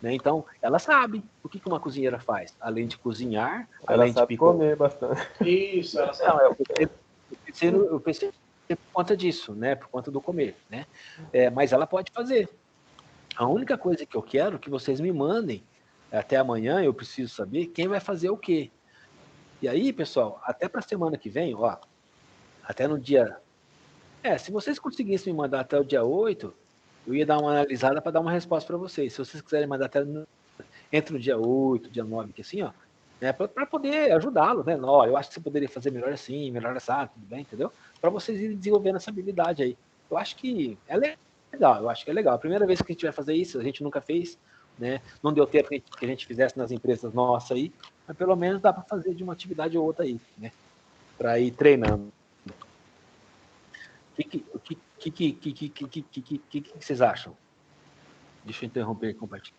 Né? Então, ela sabe o que uma cozinheira faz. Além de cozinhar, Ela além de sabe comer bastante. Isso, ela sabe. Não, eu pensei por conta disso, né? Por conta do comer, né? Mas ela pode fazer. A única coisa que eu quero é que vocês me mandem até amanhã, eu preciso saber quem vai fazer o quê. E aí, pessoal, até para a semana que vem, ó, até no dia... se vocês conseguissem me mandar até o dia 8, eu ia dar uma analisada para dar uma resposta para vocês. Se vocês quiserem mandar entre o dia 8 e o dia 9, que assim, ó, né, para poder ajudá-los, né? Ó, eu acho que você poderia fazer melhor assim, melhor assim, tudo bem, entendeu? Para vocês irem desenvolvendo essa habilidade aí. Eu acho que é legal, eu acho que é legal. A primeira vez que a gente vai fazer isso, a gente nunca fez, né? Não deu tempo que a gente fizesse nas empresas nossas aí, mas pelo menos dá para fazer de uma atividade ou outra aí, né? Para ir treinando. O que vocês acham? Deixa eu interromper e compartilhar.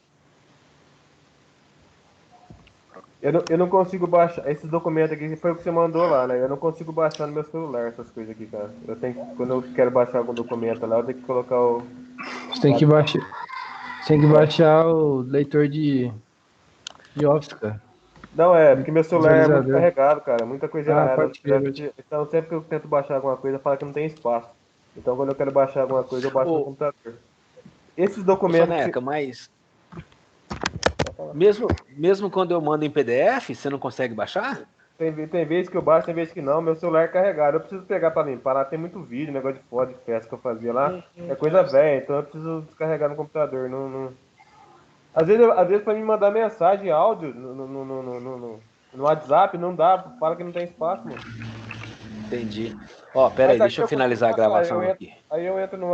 Eu não consigo baixar. Esses documentos aqui foi o que você mandou lá, né? Eu não consigo baixar no meu celular essas coisas aqui, cara. Quando eu quero baixar algum documento lá, eu tenho que colocar o. Você tem que baixar o leitor de Office, cara. Não, porque meu celular é muito Visualizador. carregado, cara. Muita coisa errada. pode crer. Então, sempre que eu tento baixar alguma coisa, fala que não tem espaço. Então, quando eu quero baixar alguma coisa, eu baixo no computador. Esses documentos. Soneca, mas mesmo quando eu mando em PDF, você não consegue baixar? Tem vezes que eu baixo, tem vezes que não. Meu celular é carregado. Eu preciso pegar pra limpar. Lá tem muito vídeo, negócio de foto, de festa que eu fazia lá. É coisa velha, então eu preciso descarregar no computador. Às vezes pra me mandar mensagem, áudio no WhatsApp, não dá. Fala que não tem espaço, mano. Entendi. Ó, pera aí, deixa eu finalizar a gravação aqui. Aí eu entro no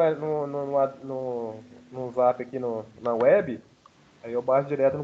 Zap aqui na web, aí eu baixo direto no